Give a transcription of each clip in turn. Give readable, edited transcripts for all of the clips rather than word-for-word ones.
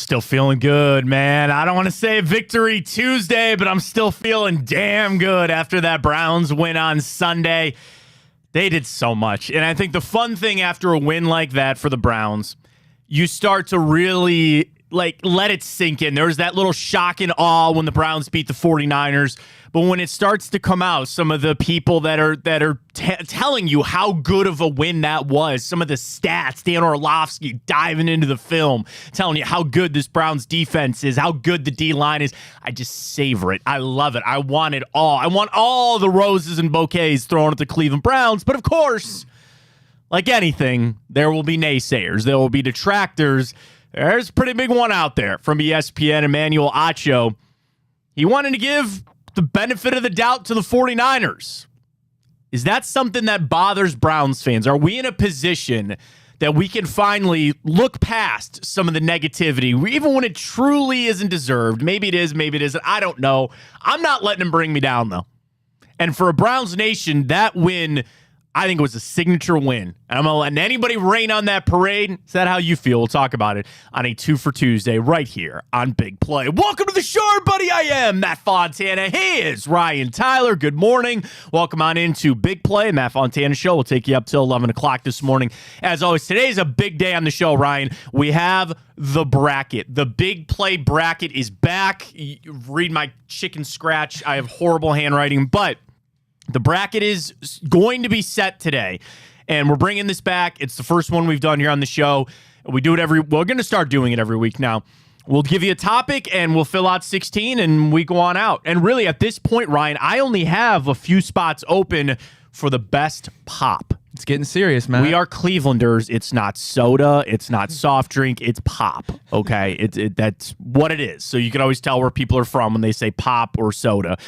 Still feeling good, man. I don't want to say Victory Tuesday, but I'm still feeling damn good after that Browns win on Sunday. They did so much. And I think the fun thing after a win like that for the Browns, you start to really let it sink in. There's that little shock and awe when the Browns beat the 49ers. But when it starts to come out, some of the people that are telling you how good of a win that was, some of the stats, Dan Orlovsky diving into the film, telling you how good this Browns defense is, how good the D-line is. I just savor it. I love it. I want it all. I want all the roses and bouquets thrown at the Cleveland Browns. But of course, like anything, there will be naysayers. There will be detractors. There's a pretty big one out there from ESPN, Emmanuel Acho. He wanted to give the benefit of the doubt to the 49ers. Is that something that bothers Browns fans? Are we in a position that we can finally look past some of the negativity, even when it truly isn't deserved? Maybe it is, maybe it isn't. I don't know. I'm not letting him bring me down, though. And for a Browns Nation, that win, I think it was a signature win. And I'm going to let anybody rain on that parade. Is that how you feel? We'll talk about it on a 2 for Tuesday right here on Big Play. Welcome to the show, everybody. I am Matt Fontana. He is Ryan Tyler. Good morning. Welcome on into Big Play. Matt Fontana Show. We'll take you up till 11 o'clock this morning. As always, today's a big day on the show, Ryan. We have the bracket. The Big Play bracket is back. Read my chicken scratch. I have horrible handwriting, but the bracket is going to be set today, and we're bringing this back. It's the first one we've done here on the show. We do it we're going to start doing it every week now. We'll give you a topic, and we'll fill out 16, and we go on out. And really, at this point, Ryan, I only have a few spots open for the best pop. It's getting serious, man. We are Clevelanders. It's not soda. It's not soft drink. It's pop, okay? That's what it is. So you can always tell where people are from when they say pop or soda.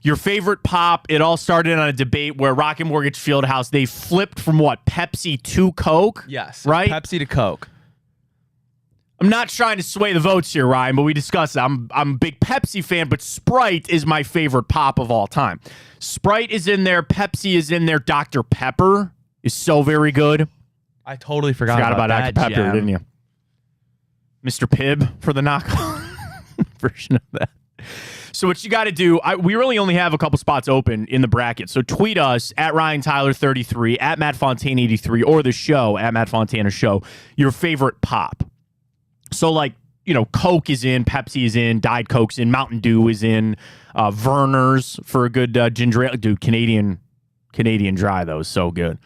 Your favorite pop, it all started on a debate where Rocket Mortgage Fieldhouse, they flipped from what, Pepsi to Coke? Yes, right? Pepsi to Coke. I'm not trying to sway the votes here, Ryan, but we discussed it. I'm a big Pepsi fan, but Sprite is my favorite pop of all time. Sprite is in there. Pepsi is in there. Dr. Pepper is so very good. I totally forgot about Dr. Pepper, didn't you? Mr. Pibb for the knockoff version of that. So what you got to do, we really only have a couple spots open in the bracket. So tweet us at RyanTyler33, at MattFontana83, or the show at Matt Fontana Show, your favorite pop. So Coke is in, Pepsi is in, Diet Coke's in, Mountain Dew is in, Verner's for a good ginger ale. Dude, Canadian Dry, though, is so good.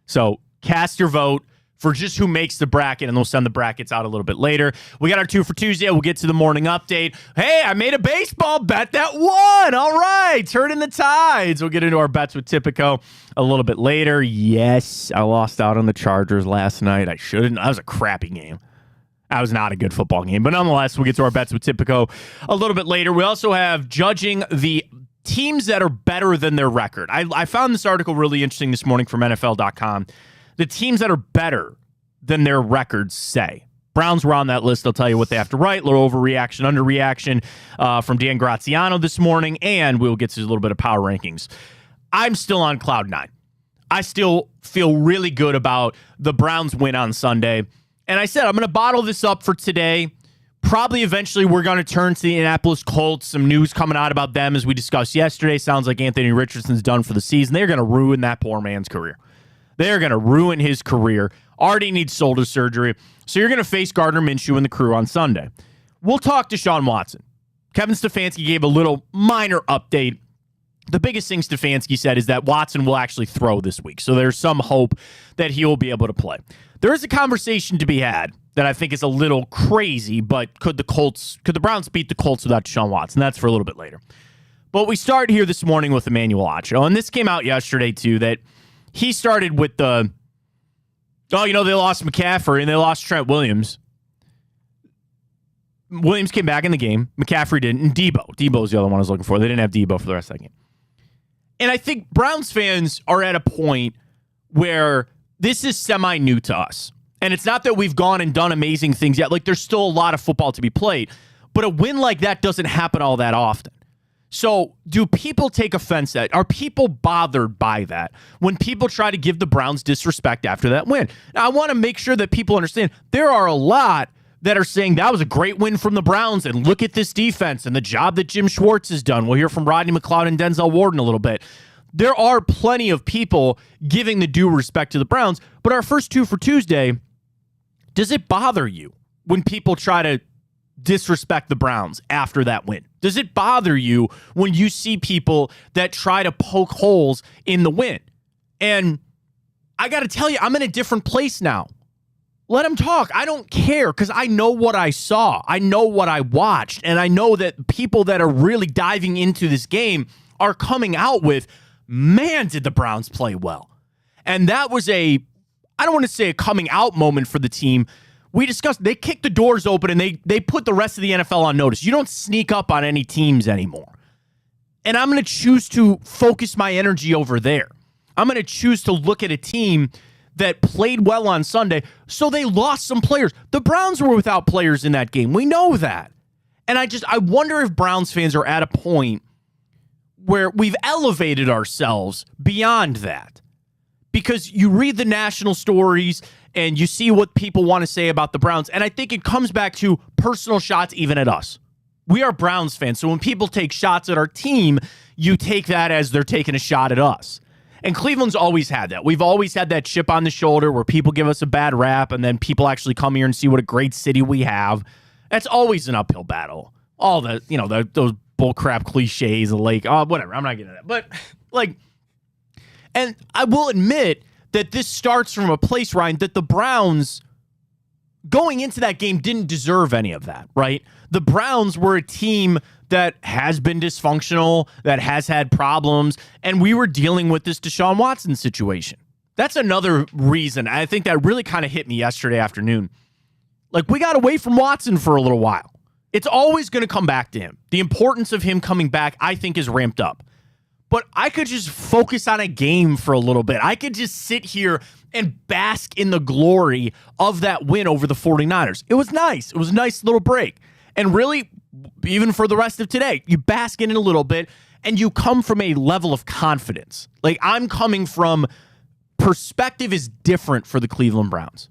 So cast your vote for just who makes the bracket, and we'll send the brackets out a little bit later. We got our 2 for Tuesday. We'll get to the morning update. Hey, I made a baseball bet that won. All right, turning the tides. We'll get into our bets with Tipico a little bit later. Yes, I lost out on the Chargers last night. I shouldn't. That was a crappy game. That was not a good football game. But nonetheless, we'll get to our bets with Tipico a little bit later. We also have judging the teams that are better than their record. I found this article really interesting this morning from NFL.com. The teams that are better than their records say. Browns were on that list. I'll tell you what they have to write. A little overreaction, underreaction from Dan Graziano this morning, and we'll get to a little bit of power rankings. I'm still on cloud 9. I still feel really good about the Browns win on Sunday. And I said I'm going to bottle this up for today. Probably eventually we're going to turn to the Indianapolis Colts. Some news coming out about them as we discussed yesterday. Sounds like Anthony Richardson's done for the season. They're going to ruin that poor man's career. They're going to ruin his career. Already needs shoulder surgery. So you're going to face Gardner Minshew and the crew on Sunday. We'll talk to Deshaun Watson. Kevin Stefanski gave a little minor update. The biggest thing Stefanski said is that Watson will actually throw this week. So there's some hope that he will be able to play. There is a conversation to be had that I think is a little crazy, but could the Browns beat the Colts without Deshaun Watson? That's for a little bit later. But we start here this morning with Emmanuel Acho. And this came out yesterday, too, that he started with they lost McCaffrey and they lost Trent Williams. Williams came back in the game. McCaffrey didn't. And Debo's the other one I was looking for. They didn't have Debo for the rest of the game. And I think Browns fans are at a point where this is semi-new to us. And it's not that we've gone and done amazing things yet. There's still a lot of football to be played. But a win like that doesn't happen all that often. So do people take offense at? Are people bothered by that when people try to give the Browns disrespect after that win? Now, I want to make sure that people understand there are a lot that are saying that was a great win from the Browns and look at this defense and the job that Jim Schwartz has done. We'll hear from Rodney McLeod and Denzel Ward in a little bit. There are plenty of people giving the due respect to the Browns, but our first two for Tuesday, does it bother you when people try to disrespect the Browns after that win? Does it bother you when you see people that try to poke holes in the win? And I got to tell you, I'm in a different place now. Let them talk. I don't care because I know what I saw. I know what I watched. And I know that people that are really diving into this game are coming out with, man, did the Browns play well. And that was I don't want to say a coming out moment for the team. We discussed, they kicked the doors open and they put the rest of the NFL on notice. You don't sneak up on any teams anymore. And I'm going to choose to focus my energy over there. I'm going to choose to look at a team that played well on Sunday, so they lost some players. The Browns were without players in that game. We know that. And I wonder if Browns fans are at a point where we've elevated ourselves beyond that. Because you read the national stories and you see what people want to say about the Browns, and I think it comes back to personal shots even at us. We are Browns fans, so when people take shots at our team, you take that as they're taking a shot at us. And Cleveland's always had that. We've always had that chip on the shoulder where people give us a bad rap and then people actually come here and see what a great city we have. That's always an uphill battle. All the, those bullcrap cliches, whatever. I'm not getting that. But, and I will admit that this starts from a place, Ryan, that the Browns going into that game didn't deserve any of that, right? The Browns were a team that has been dysfunctional, that has had problems, and we were dealing with this Deshaun Watson situation. That's another reason. I think that really kind of hit me yesterday afternoon. We got away from Watson for a little while. It's always going to come back to him. The importance of him coming back, I think, is ramped up. But I could just focus on a game for a little bit. I could just sit here and bask in the glory of that win over the 49ers. It was nice. It was a nice little break. And really, even for the rest of today, you bask in it a little bit, and you come from a level of confidence. I'm coming from perspective is different for the Cleveland Browns.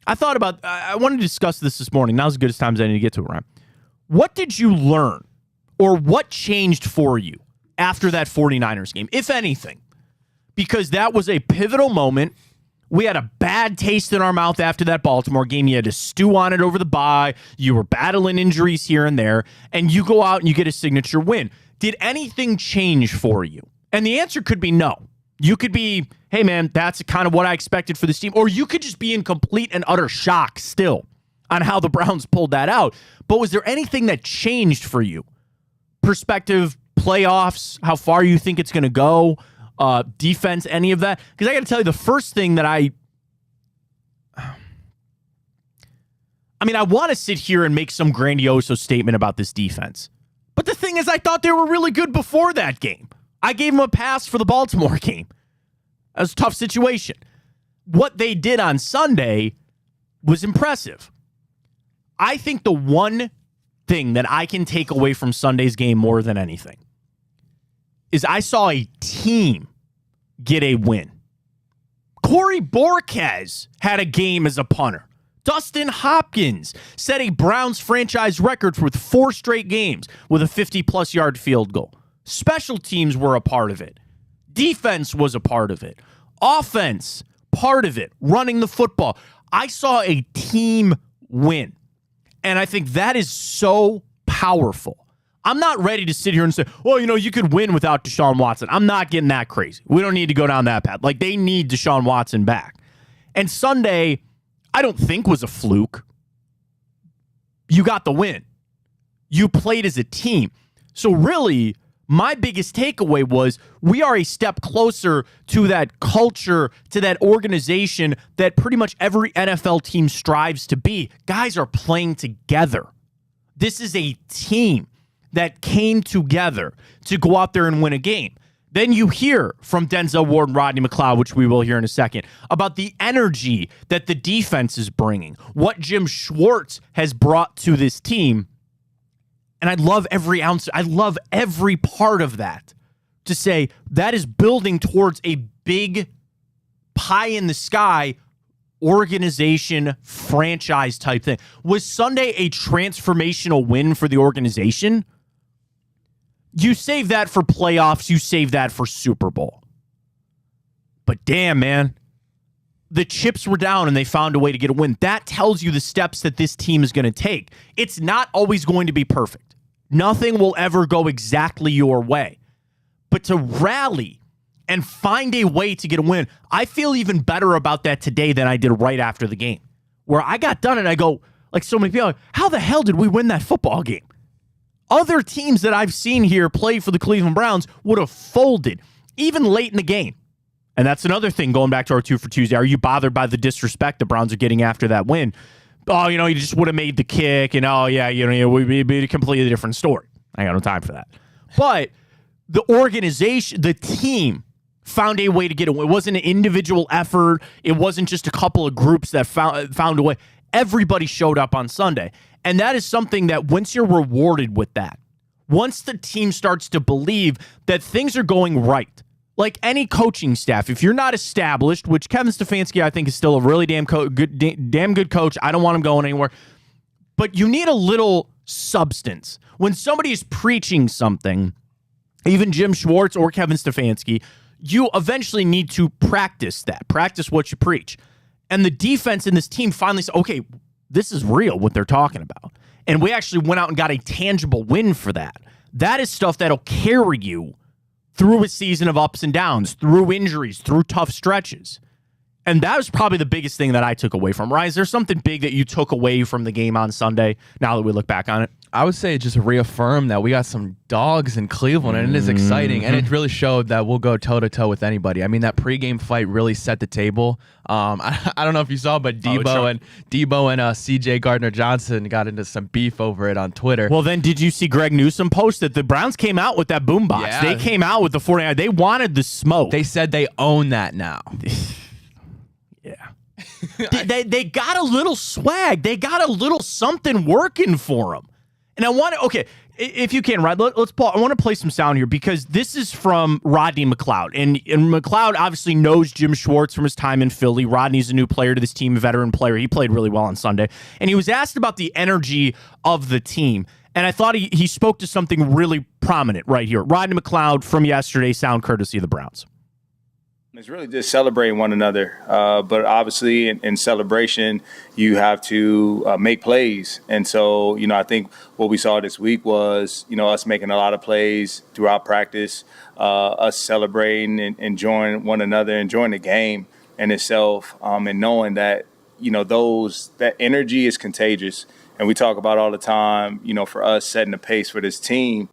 I wanted to discuss this morning. Now's as good as time as I need to get to it, Ryan. What did you learn, or what changed for you after that 49ers game, if anything? Because that was a pivotal moment. We had a bad taste in our mouth after that Baltimore game. You had to stew on it over the bye. You were battling injuries here and there, and you go out and you get a signature win. Did anything change for you? And the answer could be no. You could be, hey, man, that's kind of what I expected for this team. Or you could just be in complete and utter shock still on how the Browns pulled that out. But was there anything that changed for you? Perspective, playoffs, how far you think it's going to go? Defense, any of that? Because I got to tell you, the first thing that I want to sit here and make some grandiose statement about this defense. But the thing is, I thought they were really good before that game. I gave them a pass for the Baltimore game. That was a tough situation. What they did on Sunday was impressive. I think the one thing that I can take away from Sunday's game more than anything is I saw a team get a win. Corey Borquez had a game as a punter. Dustin Hopkins set a Browns franchise record with 4 straight games with a 50-plus yard field goal. Special teams were a part of it. Defense was a part of it. Offense, part of it. Running the football. I saw a team win. And I think that is so powerful. I'm not ready to sit here and say, well, you could win without Deshaun Watson. I'm not getting that crazy. We don't need to go down that path. They need Deshaun Watson back. And Sunday, I don't think was a fluke. You got the win. You played as a team. So really, my biggest takeaway was we are a step closer to that culture, to that organization that pretty much every NFL team strives to be. Guys are playing together. This is a team that came together to go out there and win a game. Then you hear from Denzel Ward and Rodney McLeod, which we will hear in a second, about the energy that the defense is bringing, what Jim Schwartz has brought to this team. And I love every ounce. I love every part of that to say that is building towards a big pie in the sky organization, franchise type thing. Was Sunday a transformational win for the organization? You save that for playoffs. You save that for Super Bowl. But damn, man, the chips were down and they found a way to get a win. That tells you the steps that this team is going to take. It's not always going to be perfect. Nothing will ever go exactly your way. But to rally and find a way to get a win, I feel even better about that today than I did right after the game, where I got done and I go, like so many people, how the hell did we win that football game? Other teams that I've seen here play for the Cleveland Browns would have folded, even late in the game. And that's another thing, going back to our 2 for Tuesday. Are you bothered by the disrespect the Browns are getting after that win? Oh, you just would have made the kick, and it'd be a completely different story. I got no time for that. But the organization, the team, found a way to get a win. It wasn't an individual effort. It wasn't just a couple of groups that found a way. Everybody showed up on Sunday. And that is something that once you're rewarded with that, once the team starts to believe that things are going right, like any coaching staff, if you're not established, which Kevin Stefanski, I think, is still a really damn good coach. I don't want him going anywhere. But you need a little substance. When somebody is preaching something, even Jim Schwartz or Kevin Stefanski, you eventually need to practice that. Practice what you preach. And the defense in this team finally said, okay, this is real, what they're talking about. And we actually went out and got a tangible win for that. That is stuff that'll carry you through a season of ups and downs, through injuries, through tough stretches. And that was probably the biggest thing that I took away from. Ryan, is there something big that you took away from the game on Sunday now that we look back on it? I would say it just reaffirmed that we got some dogs in Cleveland, and it is exciting. And it really showed that we'll go toe-to-toe with anybody. I mean, that pregame fight really set the table. I don't know if you saw, but Debo and CJ Gardner-Johnson got into some beef over it on Twitter. Well, then did you see Greg Newsom post that the Browns came out with that boombox? Yeah. They came out with the 49. They wanted the smoke. They said they own that now. Yeah. they got a little swag. They got a little something working for them. And I want to, okay, if you can, Rod, let's pause. I want to play some sound here because this is from Rodney McLeod. And McLeod obviously knows Jim Schwartz from his time in Philly. Rodney's a new player to this team, a veteran player. He played really well on Sunday. And he was asked about the energy of the team. And I thought he spoke to something really prominent right here. Rodney McLeod from yesterday, sound courtesy of the Browns. It's really just celebrating one another. But obviously in celebration, you have to make plays. And so, I think what we saw this week was, us making a lot of plays throughout practice, us celebrating and enjoying one another, enjoying the game in itself, and knowing that, that energy is contagious. And we talk about all the time, for us setting the pace for this team.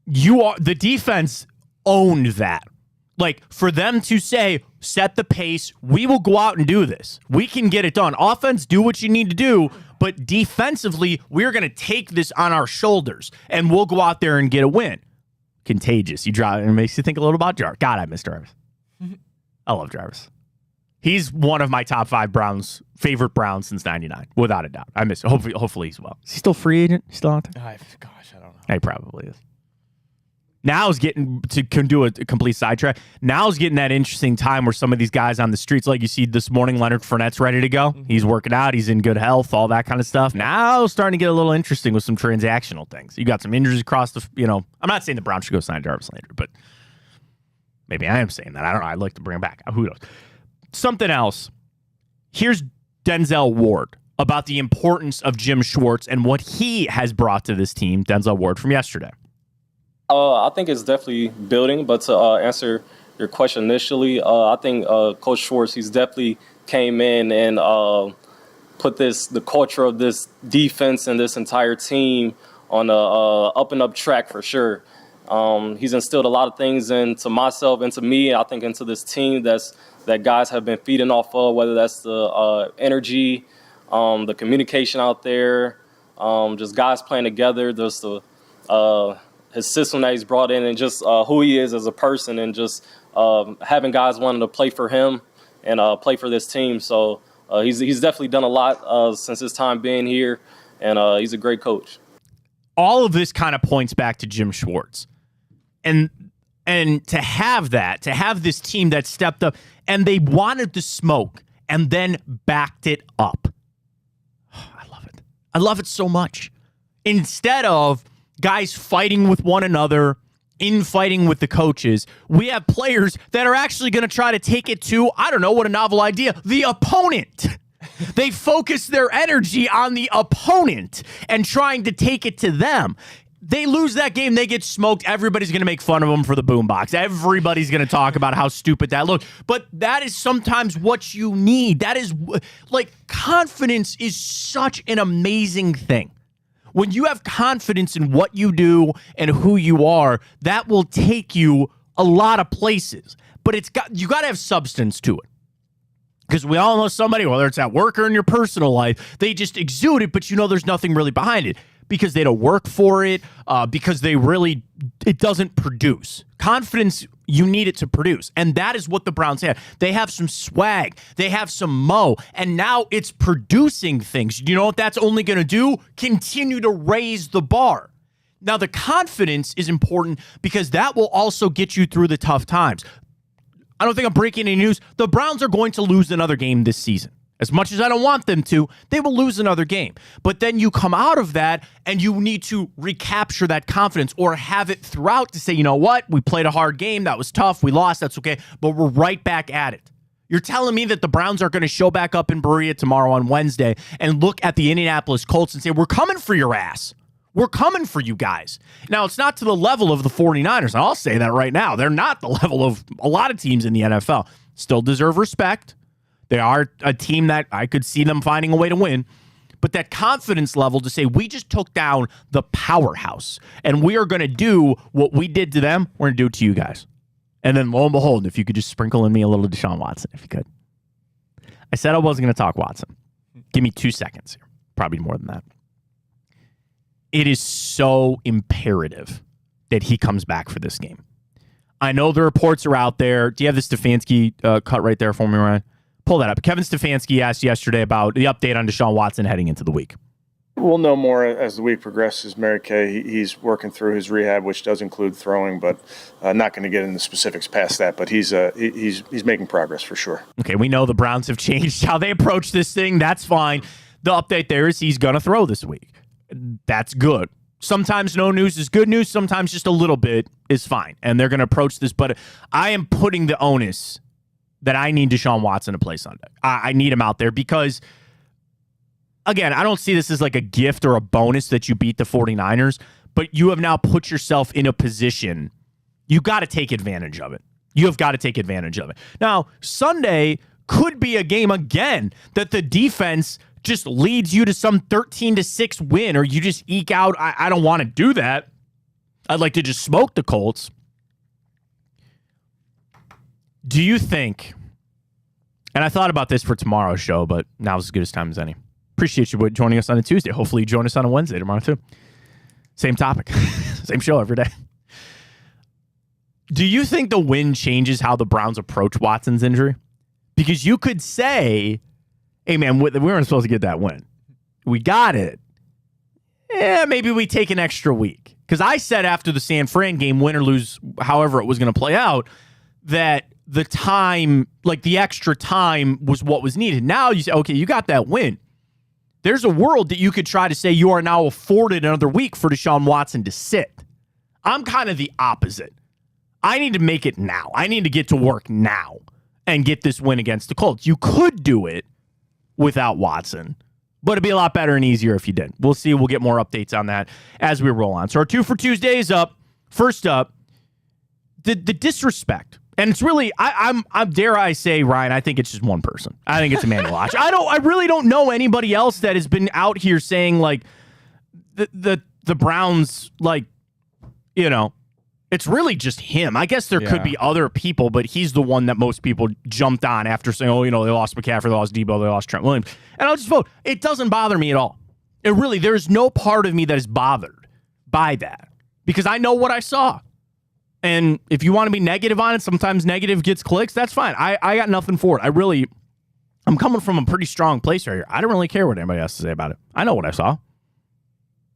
The defense owned that. Like, for them to say, set the pace, we will go out and do this. We can get it done. Offense, do what you need to do, but defensively, we're going to take this on our shoulders, and we'll go out there and get a win. Contagious. It makes you think a little about Jarvis. God, I miss Jarvis. I love Jarvis. He's one of my top 5 favorite Browns since '99, without a doubt. I miss him. Hopefully he's well. Is he still free agent? Still out there? Gosh, I don't know. He probably is. Now is getting to do a complete sidetrack. Now is getting that interesting time where some of these guys on the streets, like you see this morning, Leonard Fournette's ready to go. Mm-hmm. He's working out. He's in good health, all that kind of stuff. Now starting to get a little interesting with some transactional things. You got some injuries across the, I'm not saying the Browns should go sign Jarvis Landry, but maybe I am saying that. I don't know. I'd like to bring him back. Who knows? Something else. Here's Denzel Ward about the importance of Jim Schwartz and what he has brought to this team. Denzel Ward from yesterday. I think it's definitely building, but to answer your question initially, I think Coach Schwartz, he's definitely came in and put the culture of this defense and this entire team on a up and up track for sure. He's instilled a lot of things into myself, into me, I think into this team that guys have been feeding off of, whether that's the energy, the communication out there, just guys playing together, just the his system that he's brought in and just who he is as a person and just having guys wanting to play for him and play for this team. So he's definitely done a lot since his time being here, and he's a great coach. All of this kind of points back to Jim Schwartz. And to have this team that stepped up and they wanted the smoke and then backed it up. I love it. I love it so much. Instead of guys fighting with one another, infighting with the coaches, we have players that are actually going to try to take it to, I don't know, what a novel idea, the opponent. They focus their energy on the opponent and trying to take it to them. They lose that game, they get smoked. Everybody's going to make fun of them for the boombox. Everybody's going to talk about how stupid that looked. But that is sometimes what you need. That is, like, confidence is such an amazing thing. When you have confidence in what you do and who you are, that will take you a lot of places. But you got to have substance to it. Because we all know somebody, whether it's at work or in your personal life, they just exude it, but you know there's nothing really behind it. Because they don't work for it, because it doesn't produce. Confidence, you need it to produce. And that is what the Browns have. They have some swag. They have some mo. And now it's producing things. You know what that's only going to do? Continue to raise the bar. Now, the confidence is important because that will also get you through the tough times. I don't think I'm breaking any news. The Browns are going to lose another game this season. As much as I don't want them to, they will lose another game. But then you come out of that and you need to recapture that confidence or have it throughout to say, you know what? We played a hard game. That was tough. We lost. That's okay. But we're right back at it. You're telling me that the Browns are going to show back up in Berea tomorrow on Wednesday and look at the Indianapolis Colts and say, we're coming for your ass. We're coming for you guys. Now, it's not to the level of the 49ers. And I'll say that right now. They're not the level of a lot of teams in the NFL. Still deserve respect. They are a team that I could see them finding a way to win. But that confidence level to say, we just took down the powerhouse, and we are going to do what we did to them, we're going to do it to you guys. And then lo and behold, if you could just sprinkle in me a little Deshaun Watson, if you could. I said I wasn't going to talk Watson. Give me 2 seconds here. Probably more than that. It is so imperative that he comes back for this game. I know the reports are out there. Do you have the Stefanski cut right there for me, Ryan? Pull that up. Kevin Stefanski asked yesterday about the update on Deshaun Watson heading into the week. We'll know more as the week progresses, Mary Kay. He's working through his rehab, which does include throwing, but not going to get into specifics past that. But he's making progress for sure. Okay, we know the Browns have changed how they approach this thing. That's fine. The update there is he's going to throw this week. That's good. Sometimes no news is good news. Sometimes just a little bit is fine. And they're going to approach this. But I am putting the onus that I need Deshaun Watson to play Sunday. I need him out there because, again, I don't see this as like a gift or a bonus that you beat the 49ers, but you have now put yourself in a position. You got to take advantage of it. You have got to take advantage of it. Now, Sunday could be a game again that the defense just leads you to some 13-6 win, or you just eke out. I don't want to do that. I'd like to just smoke the Colts. Do you think, and I thought about this for tomorrow's show, but now's as good a time as any. Appreciate you joining us on a Tuesday. Hopefully you join us on a Wednesday tomorrow too. Same topic. Same show every day. Do you think the win changes how the Browns approach Watson's injury? Because you could say, hey man, we weren't supposed to get that win. We got it. Yeah, maybe we take an extra week. Because I said after the San Fran game, win or lose, however it was going to play out, that the time, like the extra time was what was needed. Now you say, okay, you got that win. There's a world that you could try to say you are now afforded another week for Deshaun Watson to sit. I'm kind of the opposite. I need to make it now. I need to get to work now and get this win against the Colts. You could do it without Watson, but it'd be a lot better and easier if you did. We'll see. We'll get more updates on that as we roll on. So our 2 for Tuesday is up. First up, the disrespect. And it's really, I'm dare I say, Ryan, I think it's just one person. I think it's Emmanuel Lodge. I really don't know anybody else that has been out here saying like the Browns, like, you know, it's really just him. I guess there could be other people, but he's the one that most people jumped on after saying, oh, you know, they lost McCaffrey, they lost Debo, they lost Trent Williams. And I'll just vote. It doesn't bother me at all. It really, there's no part of me that is bothered by that because I know what I saw. And if you want to be negative on it, sometimes negative gets clicks. That's fine. I got nothing for it. I'm coming from a pretty strong place right here. I don't really care what anybody has to say about it. I know what I saw.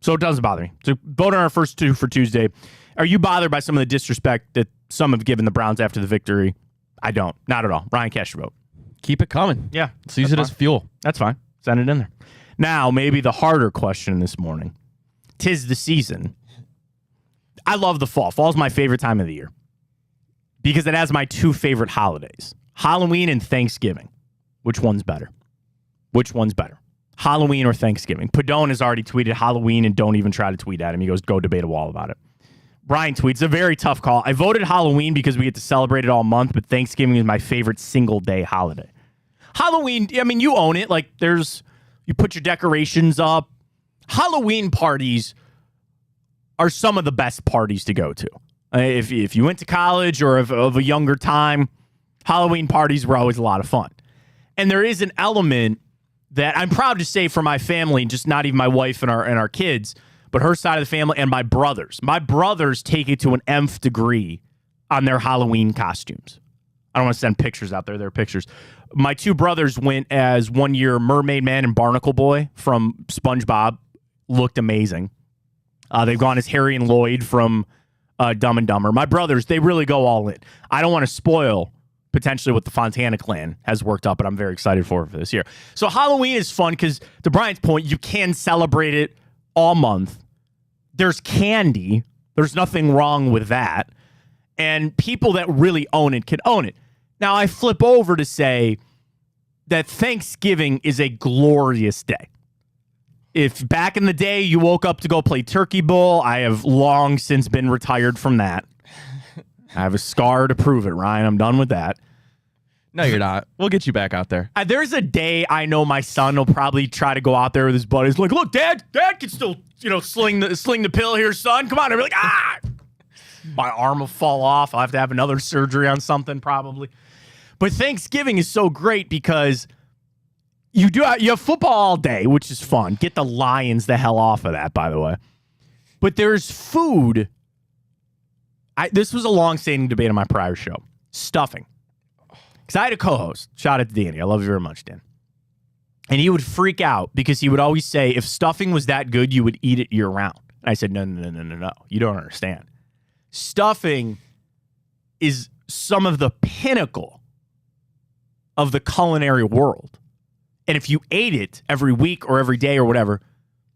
So it doesn't bother me. So vote on our first 2 for Tuesday. Are you bothered by some of the disrespect that some have given the Browns after the victory? I don't. Not at all. Ryan, cast your vote. Keep it coming. Yeah. Let's use it as fuel. That's fine. Send it in there. Now, maybe the harder question this morning. 'Tis the season. I love the fall. Fall's my favorite time of the year because it has my two favorite holidays, Halloween and Thanksgiving. Which one's better? Halloween or Thanksgiving? Padone has already tweeted Halloween, and don't even try to tweet at him. He goes, go debate a wall about it. Brian tweets, a very tough call. I voted Halloween because we get to celebrate it all month, but Thanksgiving is my favorite single day holiday. Halloween, I mean, you own it. Like, you put your decorations up. Halloween parties are some of the best parties to go to. If you went to college or of a younger time, Halloween parties were always a lot of fun. And there is an element that I'm proud to say for my family, just not even my wife and our kids, but her side of the family and my brothers. My brothers take it to an nth degree on their Halloween costumes. I don't want to send pictures out there. There are pictures. My two brothers went as one year Mermaid Man and Barnacle Boy from SpongeBob. Looked amazing. They've gone as Harry and Lloyd from Dumb and Dumber. My brothers, they really go all in. I don't want to spoil potentially what the Fontana clan has worked up, but I'm very excited for this year. So Halloween is fun because, to Brian's point, you can celebrate it all month. There's candy. There's nothing wrong with that. And people that really own it can own it. Now, I flip over to say that Thanksgiving is a glorious day. If back in the day you woke up to go play Turkey Bowl, I have long since been retired from that. I have a scar to prove it, Ryan. I'm done with that. No, you're not. We'll get you back out there. There's a day I know my son will probably try to go out there with his buddies. Like, look, Dad can still, sling the pill here, son. Come on. And be like, my arm will fall off. I'll have to have another surgery on something probably. But Thanksgiving is so great because you have football all day, which is fun. Get the Lions the hell off of that, by the way. But there's food. This was a long-standing debate on my prior show. Stuffing. Because I had a co-host. Shout out to Danny. I love you very much, Dan. And he would freak out because he would always say, if stuffing was that good, you would eat it year-round. And I said, no. You don't understand. Stuffing is some of the pinnacle of the culinary world. And if you ate it every week or every day or whatever,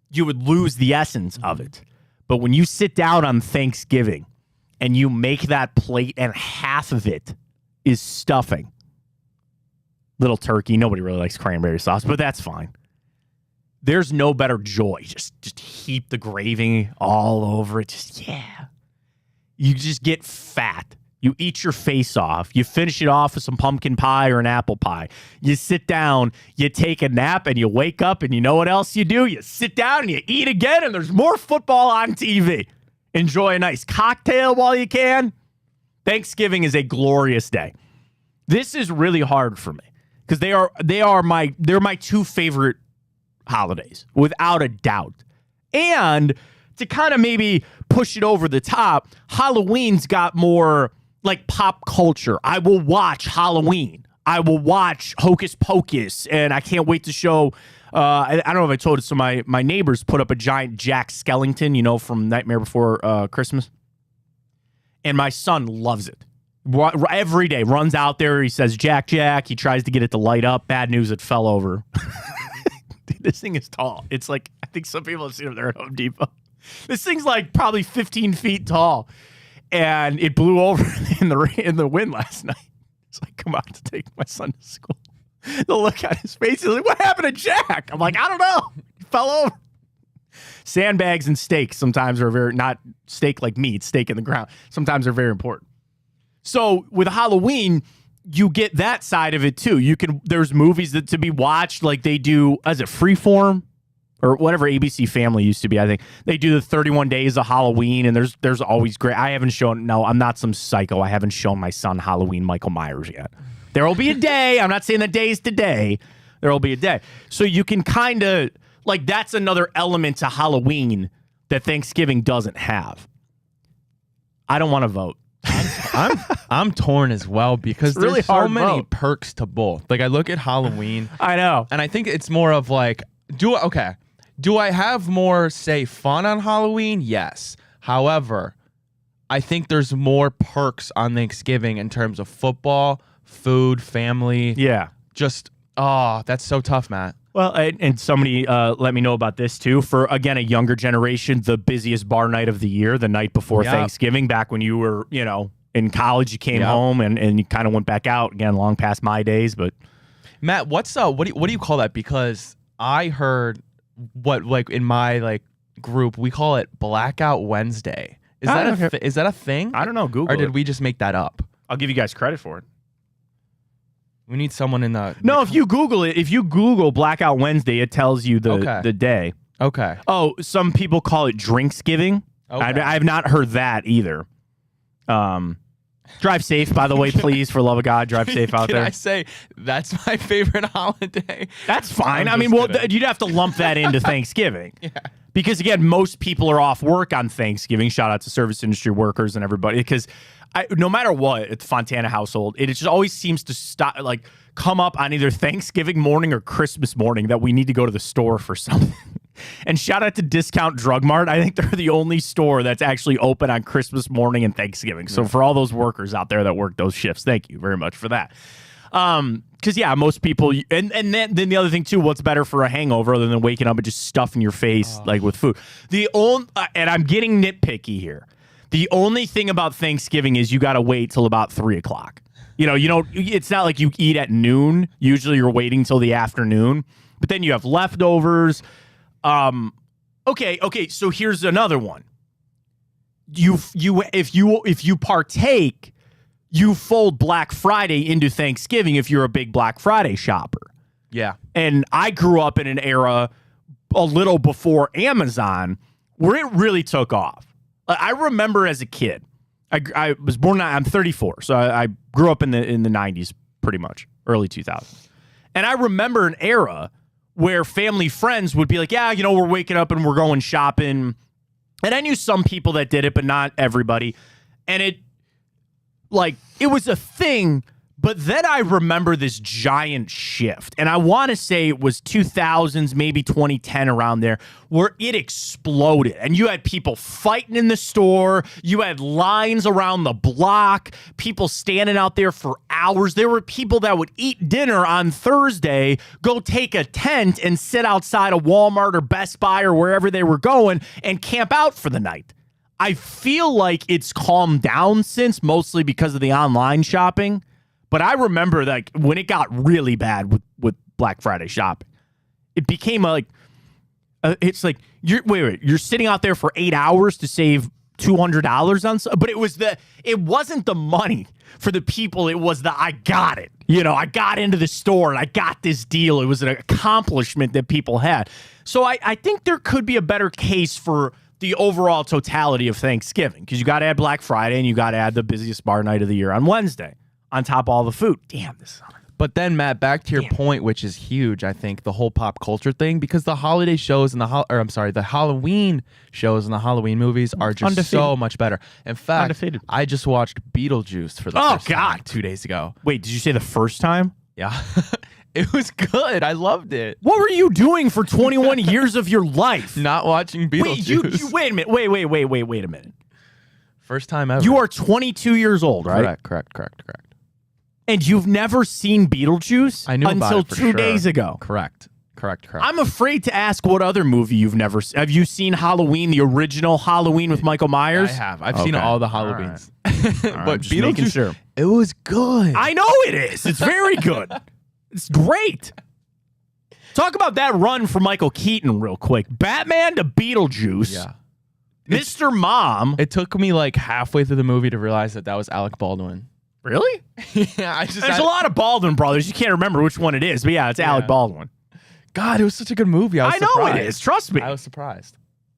you would lose the essence of it. But when you sit down on Thanksgiving and you make that plate and half of it is stuffing, little turkey, nobody really likes cranberry sauce, but that's fine. There's no better joy. Just heap the gravy all over it. You just get fat. You eat your face off. You finish it off with some pumpkin pie or an apple pie. You sit down, you take a nap, and you wake up, and you know what else you do? You sit down and you eat again, and there's more football on TV. Enjoy a nice cocktail while you can. Thanksgiving is a glorious day. This is really hard for me because they're my two favorite holidays, without a doubt. And to kind of maybe push it over the top, Halloween's got more like pop culture. I will watch Halloween. I will watch Hocus Pocus, and I can't wait to show. I don't know if I told it. So my neighbors put up a giant Jack Skellington, from Nightmare Before Christmas, and my son loves it. Every day runs out there. He says Jack. He tries to get it to light up. Bad news, it fell over. Dude, this thing is tall. It's like, I think some people have seen it there at Home Depot. This thing's like probably 15 feet tall, and it blew over in the wind last night. So I come out to take my son to school. The look on his face is like, what happened to Jack? I'm like, I don't know. He fell over. Sandbags and steaks sometimes are not steak like meat, steak in the ground. Sometimes they're very important. So with Halloween, you get that side of it too. There's movies that to be watched, like they do, as a Freeform or whatever ABC Family used to be. I think they do the 31 Days of Halloween, and there's always great. I'm not some psycho. I haven't shown my son Halloween Michael Myers yet. There will be a day. I'm not saying the day is today. There will be a day. So you can kind of, like, that's another element to Halloween that Thanksgiving doesn't have. I don't want to vote. I'm torn as well because really there's so hard many vote. perks to both. Like, I look at Halloween. I know. And I think it's more of like, do I have more, say, fun on Halloween? Yes. However, I think there's more perks on Thanksgiving in terms of football, food, family. Yeah. just that's so tough, Matt. Well, and somebody let me know about this too. For, again, a younger generation, the busiest bar night of the year, the night before Thanksgiving, back when you were, in college, you came home and you kind of went back out. Again, long past my days. But Matt, what do you call that? Because I heard in my group, we call it Blackout Wednesday. Is that a thing? I don't know. Google or did it. we just make that up? I'll give you guys credit for it. We need someone in the... No, if you Google it, if you Google Blackout Wednesday, it tells you the day. Okay. Oh, some people call it Drinksgiving. Okay. I've not heard that either. Drive safe, by the way, please, for love of God. Drive safe out there. Can I say that's my favorite holiday? That's fine. I'm I mean, you'd have to lump that into Thanksgiving. Yeah. Because, again, most people are off work on Thanksgiving. Shout out to service industry workers and everybody. Because no matter what, at the Fontana household, it just always seems to come up on either Thanksgiving morning or Christmas morning that we need to go to the store for something. And shout out to Discount Drug Mart. I think they're the only store that's actually open on Christmas morning and Thanksgiving. So for all those workers out there that work those shifts, thank you very much for that. Because most people, and then the other thing too, what's better for a hangover other than waking up and just stuffing your face with food? And I'm getting nitpicky here. The only thing about Thanksgiving is you got to wait till about 3:00. It's not like you eat at noon. Usually you're waiting till the afternoon, but then you have leftovers. Okay. So here's another one. If you partake, you fold Black Friday into Thanksgiving if you're a big Black Friday shopper. Yeah. And I grew up in an era a little before Amazon where it really took off. I remember as a kid, I was born, I'm 34, so I grew up in the 90s pretty much, early 2000s. And I remember an era where family friends would be like, yeah, we're waking up and we're going shopping. And I knew some people that did it, but not everybody. And it was a thing. But then I remember this giant shift, and I want to say it was 2000s, maybe 2010, around there, where it exploded. And you had people fighting in the store. You had lines around the block, people standing out there for hours. There were people that would eat dinner on Thursday, go take a tent and sit outside of Walmart or Best Buy or wherever they were going and camp out for the night. I feel like it's calmed down since, mostly because of the online shopping. But I remember when it got really bad with Black Friday shopping, it became it's like you're sitting out there for 8 hours to save $200 on something. But it wasn't the money for the people. It was I got it. I got into the store and I got this deal. It was an accomplishment that people had. So I think there could be a better case for the overall totality of Thanksgiving, because you got to add Black Friday and you got to add the busiest bar night of the year on Wednesday. On top of all the food. Damn, this is... But then, Matt, back to your point, which is huge, I think, the whole pop culture thing, because the holiday shows and the Halloween shows and the Halloween movies are just so much better. In fact, I just watched Beetlejuice for the first time 2 days ago. Wait, did you say the first time? Yeah. It was good. I loved it. What were you doing for 21 years of your life? Not watching Beetlejuice. Wait a minute. Wait a minute. First time ever. You are 22 years old, right? Correct. And you've never seen Beetlejuice? I knew about until it for 2 sure. days ago. Correct. I'm afraid to ask what other movie you've never seen. Have you seen Halloween, the original Halloween with Michael Myers? I have. I've seen all the Halloweens. Right. But Beetlejuice, sure. It was good. I know it is. It's very good. It's great. Talk about that run for Michael Keaton real quick. Batman to Beetlejuice. Yeah. Mr. Mom. It took me halfway through the movie to realize that was Alec Baldwin. Really? Yeah, there's a lot of Baldwin brothers. You can't remember which one it is, but yeah, it's Alec Baldwin. God, it was such a good movie. I know it is. Trust me. I was surprised.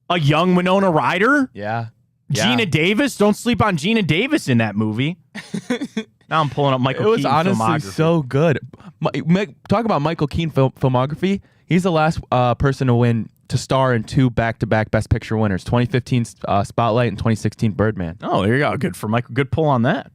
A young Winona Ryder. Yeah. Gina Davis. Don't sleep on Gina Davis in that movie. Now I'm pulling up Michael Keaton filmography. It was honestly so good. Talk about Michael Keaton filmography. He's the last person to star in 2 back-to-back Best Picture winners, 2015 Spotlight and 2016 Birdman. Oh, there you go. Good for Michael. Good pull on that.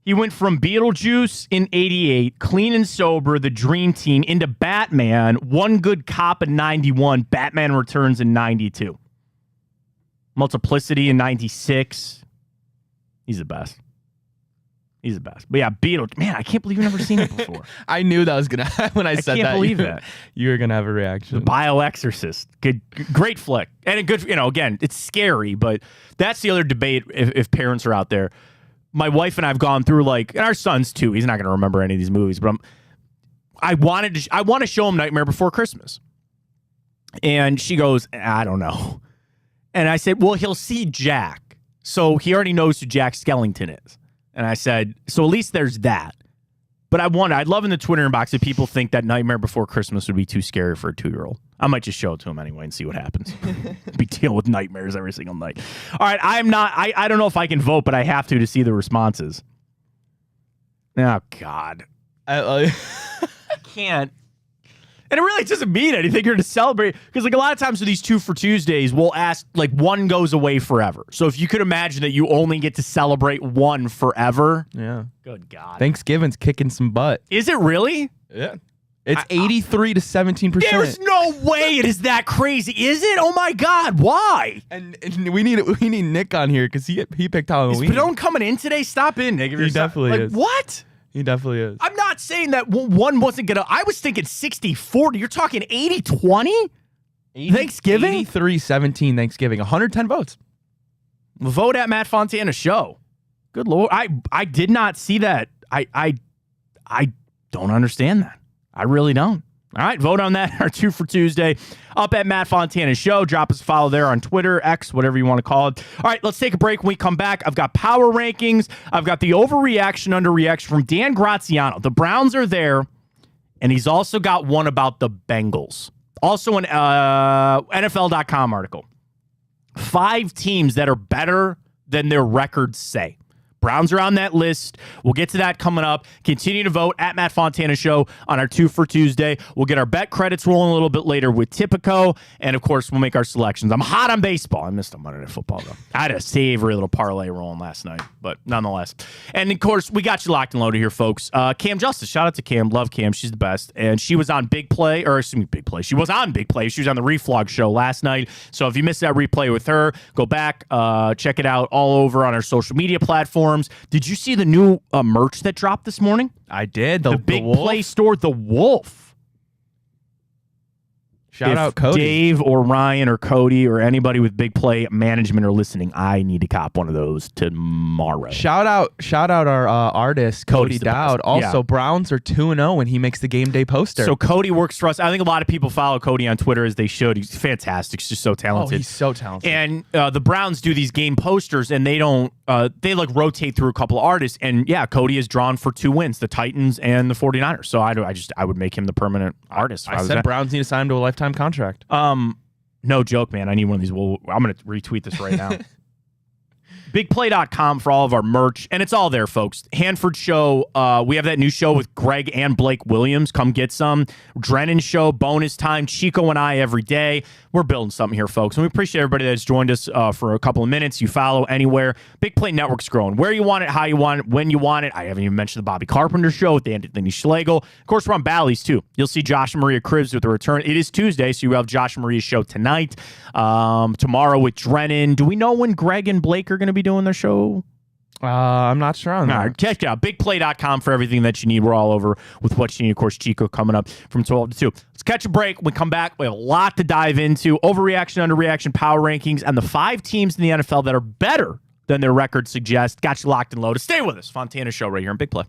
He went from Beetlejuice in 88, Clean and Sober, The Dream Team, into Batman, One Good Cop in 91, Batman Returns in 92. Multiplicity in 96. He's the best. He's the best. But yeah, Beetlejuice. Man, I can't believe you've never seen it before. I knew that was gonna when I said that. I can't believe that. You were gonna have a reaction. The Bioexorcist. Great flick. And a good, again, it's scary, but that's the other debate if parents are out there. My wife and I have gone through, and our son's too. He's not going to remember any of these movies, but I want to show him Nightmare Before Christmas. And she goes, I don't know. And I said, well, he'll see Jack. So he already knows who Jack Skellington is. And I said, so at least there's that. But I'd love in the Twitter inbox if people think that Nightmare Before Christmas would be too scary for a 2-year-old. I might just show it to him anyway and see what happens. Be dealing with nightmares every single night. All right, I don't know if I can vote, but I have to see the responses. Oh, God. I can't. And it really doesn't mean anything. You're to celebrate. Because, a lot of times with these 2 for Tuesdays, we'll ask, one goes away forever. So if you could imagine that you only get to celebrate one forever. Yeah. Good God. Thanksgiving's kicking some butt. Is it really? Yeah. It's 83 to 17%. There's no way it is that crazy. Is it? Oh, my God. Why? And we need Nick on here because he picked Halloween. Is Padone coming in today? Stop in, Nick. He definitely is. What? He definitely is. I'm not saying that one wasn't going to. I was thinking 60-40. You're talking 80-20? Thanksgiving? 83-17 Thanksgiving. 110 votes. Vote at Matt Fontana Show. Good Lord. I did not see that. I don't understand that. I really don't. All right, vote on that. Our 2 for Tuesday. Up at Matt Fontana Show. Drop us a follow there on Twitter, X, whatever you want to call it. All right, let's take a break. When we come back, I've got power rankings. I've got the overreaction, underreaction from Dan Graziano. The Browns are there, and he's also got one about the Bengals. Also an NFL.com article. 5 teams that are better than their records say. Browns are on that list. We'll get to that coming up. Continue to vote at Matt Fontana Show on our 2 for Tuesday. We'll get our bet credits rolling a little bit later with Tipico. And, of course, we'll make our selections. I'm hot on baseball. I missed on Monday Night Football, though. I had a savory little parlay rolling last night, but nonetheless. And, of course, we got you locked and loaded here, folks. Cam Justice. Shout out to Cam. Love Cam. She's the best. And she was on Big Play. Big Play. She was on Big Play. She was on the Reflog Show last night. So if you missed that replay with her, go back, check it out all over on our social media platforms. Did you see the new merch that dropped this morning? I did. The Big Play store, The Wolf. Shout out Cody. Dave or Ryan or Cody or anybody with Big Play management are listening, I need to cop one of those tomorrow. Shout out our artist, Cody Dowd. Also, yeah. Browns are 2-0 when he makes the game day poster. So Cody works for us. I think a lot of people follow Cody on Twitter as they should. He's fantastic. He's just so talented. Oh, he's so talented. And the Browns do these game posters, and they don't. They rotate through a couple of artists. And yeah, Cody is drawn for 2 wins, the Titans and the 49ers. So I would make him the permanent artist. I said Browns need to sign him to a lifetime contract. No joke, man. I need one of these. I'm going to retweet this right now. BigPlay.com for all of our merch, and it's all there, folks. Hanford Show, we have that new show with Greg and Blake Williams. Come get some. Drennan Show, bonus time. Chico and I every day. We're building something here, folks, and we appreciate everybody that's joined us for a couple of minutes. You follow anywhere. Big Play Network's growing. Where you want it, how you want it, when you want it. I haven't even mentioned the Bobby Carpenter Show with Anthony Schlegel. Of course, we're on Bally's, too. You'll see Josh and Maria Cribbs with the return. It is Tuesday, so you have Josh and Maria's show tonight. Tomorrow with Drennan. Do we know when Greg and Blake are going to be doing their show? I'm not sure on that. All right, check it out. BigPlay.com for everything that you need. We're all over with what you need. Of course, Chico coming up from 12 to 2. Let's catch a break. When we come back, we have a lot to dive into. Overreaction, underreaction, power rankings, and the 5 teams in the NFL that are better than their records suggest. Got you locked and loaded. Stay with us. Fontana Show right here on Big Play.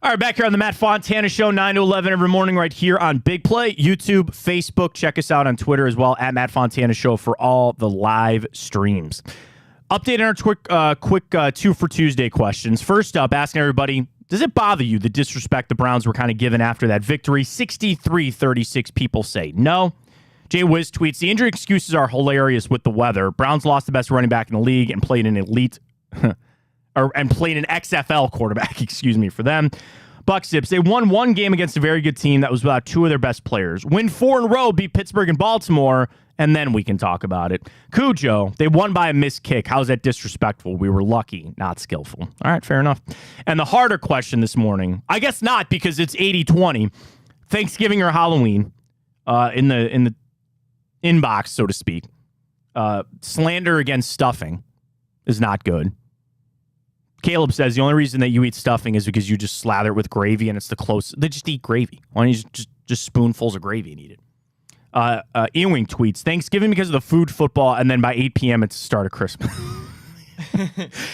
All right, back here on the Matt Fontana Show, 9 to 11 every morning right here on Big Play, YouTube, Facebook. Check us out on Twitter as well, at Matt Fontana Show for all the live streams. Update on our quick 2 for Tuesday questions. First up, asking everybody, does it bother you the disrespect the Browns were kind of given after that victory? 63-36 people say no. Jay Wiz tweets, the injury excuses are hilarious with the weather. Browns lost the best running back in the league and played an elite... and played an XFL quarterback, for them. Buck Sips, they won one game against a very good team that was without 2 of their best players. Win 4 in a row, beat Pittsburgh and Baltimore, and then we can talk about it. Cujo, they won by a missed kick. How's that disrespectful? We were lucky, not skillful. All right, fair enough. And the harder question this morning, I guess not because it's 80-20, Thanksgiving or Halloween in the inbox, so to speak. Slander against stuffing is not good. Caleb says the only reason that you eat stuffing is because you just slather it with gravy and it's the closest. They just eat gravy. Why don't you just spoonfuls of gravy and eat it? Ewing tweets, Thanksgiving because of the food, football, and then by 8 p.m. it's the start of Christmas.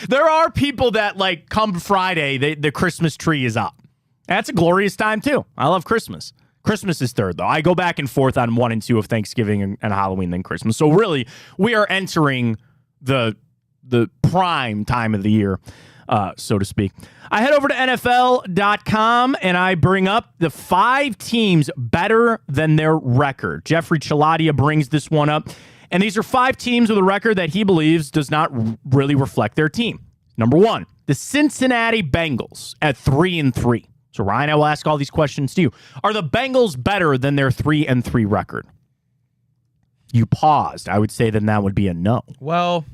There are people that, like, come Friday, the Christmas tree is up. That's a glorious time, too. I love Christmas. Christmas is third, though. I go back and forth on 1 and 2 of Thanksgiving and Halloween, then Christmas. So really, we are entering the prime time of the year. So to speak. I head over to NFL.com and I bring up the 5 teams better than their record. Jeffrey Chaladia brings this one up. And these are 5 teams with a record that he believes does not really reflect their team. Number 1, the Cincinnati Bengals at 3-3. So Ryan, I will ask all these questions to you. Are the Bengals better than their 3-3 record? You paused. I would say then that would be a no. Well...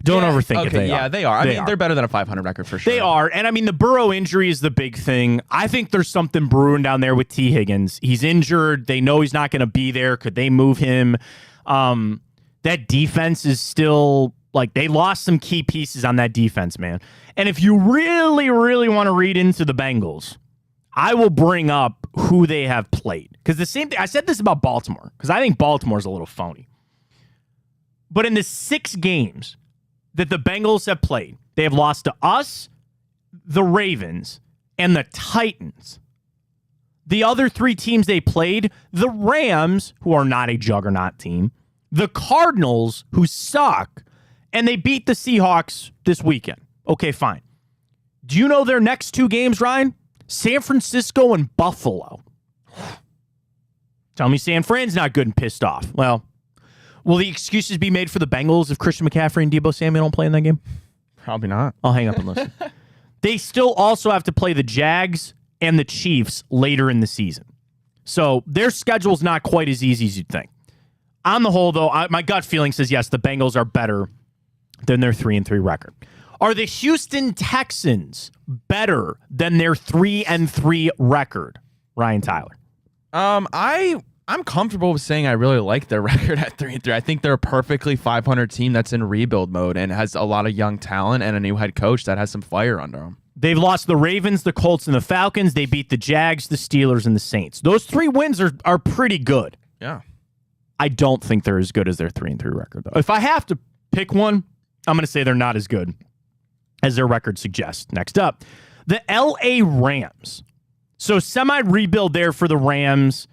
Don't overthink it. They are. I mean, they're better than a 500 record for sure. They are. And I mean, the Burrow injury is the big thing. I think there's something brewing down there with T. Higgins. He's injured. They know he's not going to be there. Could they move him? That defense is still, like, they lost some key pieces on that defense, man. And if you really, really want to read into the Bengals, I will bring up who they have played. Because the same thing, I said this about Baltimore, because I think Baltimore's a little phony. But in the 6 games that the Bengals have played, they have lost to us, the Ravens, and the Titans. The other 3 teams they played, the Rams, who are not a juggernaut team, the Cardinals, who suck, and they beat the Seahawks this weekend. Okay, fine. Do you know their next 2 games, Ryan? San Francisco and Buffalo. Tell me San Fran's not good and pissed off. Well, will the excuses be made for the Bengals if Christian McCaffrey and Deebo Samuel don't play in that game? Probably not. I'll hang up and listen. They still also have to play the Jags and the Chiefs later in the season. So their schedule's not quite as easy as you'd think. On the whole, though, my gut feeling says, yes, the Bengals are better than their 3-3 record. Are the Houston Texans better than their 3-3 record, Ryan Tyler? I'm comfortable with saying I really like their record at 3-3. I think they're a perfectly 500 team that's in rebuild mode and has a lot of young talent and a new head coach that has some fire under them. They've lost the Ravens, the Colts, and the Falcons. They beat the Jags, the Steelers, and the Saints. Those 3 wins are pretty good. Yeah. I don't think they're as good as their 3-3 record, though. If I have to pick one, I'm going to say they're not as good as their record suggests. Next up, the LA Rams. So semi-rebuild there for the Rams.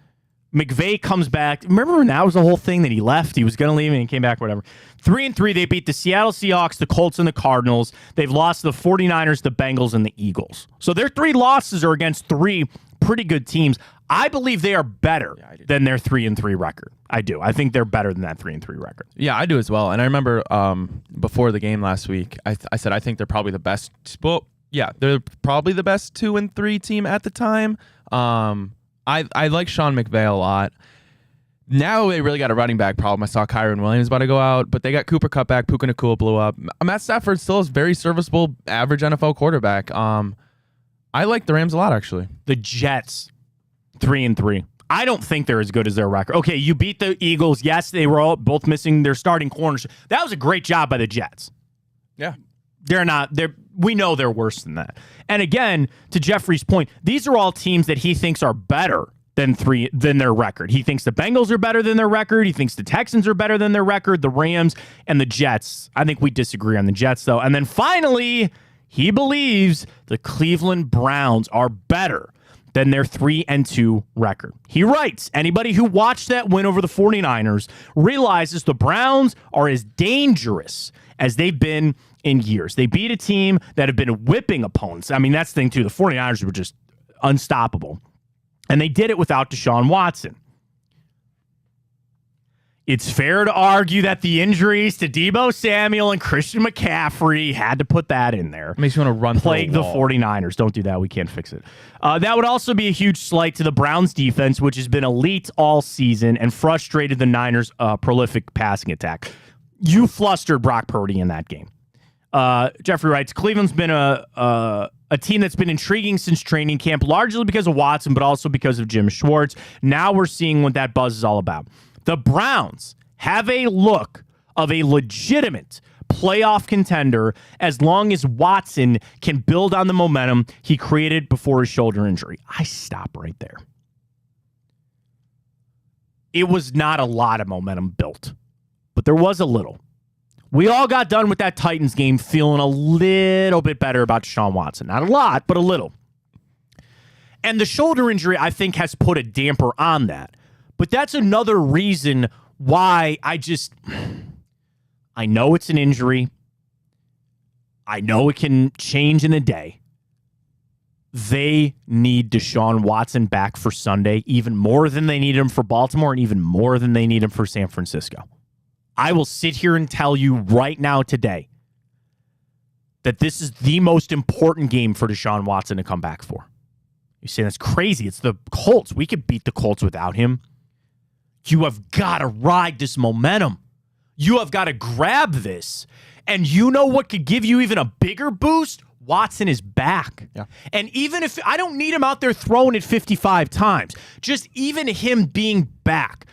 McVay comes back. Remember when that was the whole thing that he left? He was going to leave and he came back, whatever. 3-3, they beat the Seattle Seahawks, the Colts, and the Cardinals. They've lost the 49ers, the Bengals, and the Eagles. So their 3 losses are against 3 pretty good teams. I believe they are better than their 3-3 record. I do. I think they're better than that 3-3 record. Yeah, I do as well. And I remember before the game last week, I said I think they're probably the best. Well, yeah, they're probably the best 2-3 team at the time. I like Sean McVay a lot. Now they really got a running back problem. I saw Kyron Williams about to go out, but they got Cooper Kupp back. Puka Nacua blew up. Matt Stafford still is very serviceable, average NFL quarterback. I like the Rams a lot, actually. The Jets, 3-3. I don't think they're as good as their record. Okay, you beat the Eagles. Yes, they were all both missing their starting corners. That was a great job by the Jets. Yeah. We know they're worse than that. And again, to Jeffrey's point, these are all teams that he thinks are better than their record. He thinks the Bengals are better than their record. He thinks the Texans are better than their record, the Rams and the Jets. I think we disagree on the Jets, though. And then finally, He believes the Cleveland Browns are better than their 3-2 record. He writes, anybody who watched that win over the 49ers realizes the Browns are as dangerous as they've been in years. They beat a team that have been whipping opponents. I mean, that's the thing, too. The 49ers were just unstoppable. And they did it without Deshaun Watson. It's fair to argue that the injuries to Deebo Samuel and Christian McCaffrey had to put that in there. Makes you want to run Plague the 49ers. Don't do that. We can't fix it. That would also be a huge slight to the Browns defense, which has been elite all season and frustrated the Niners' prolific passing attack. You flustered Brock Purdy in that game. Jeffrey writes, Cleveland's been a team that's been intriguing since training camp, largely because of Watson, but also because of Jim Schwartz. Now we're seeing what that buzz is all about. The Browns have a look of a legitimate playoff contender as long as Watson can build on the momentum he created before his shoulder injury. I stop right there. It was not a lot of momentum built, but there was a little. We all got done with that Titans game feeling a little bit better about Deshaun Watson. Not a lot, but a little. And the shoulder injury, I think, has put a damper on that. But that's another reason why I know it's an injury. I know it can change in a day. They need Deshaun Watson back for Sunday, even more than they need him for Baltimore and even more than they need him for San Francisco. I will sit here and tell you right now today that this is the most important game for Deshaun Watson to come back for. You say that's crazy. It's the Colts. We could beat the Colts without him. You have got to ride this momentum. You have got to grab this. And you know what could give you even a bigger boost? Watson is back. Yeah. And even if I don't need him out there throwing it 55 times, just even him being back.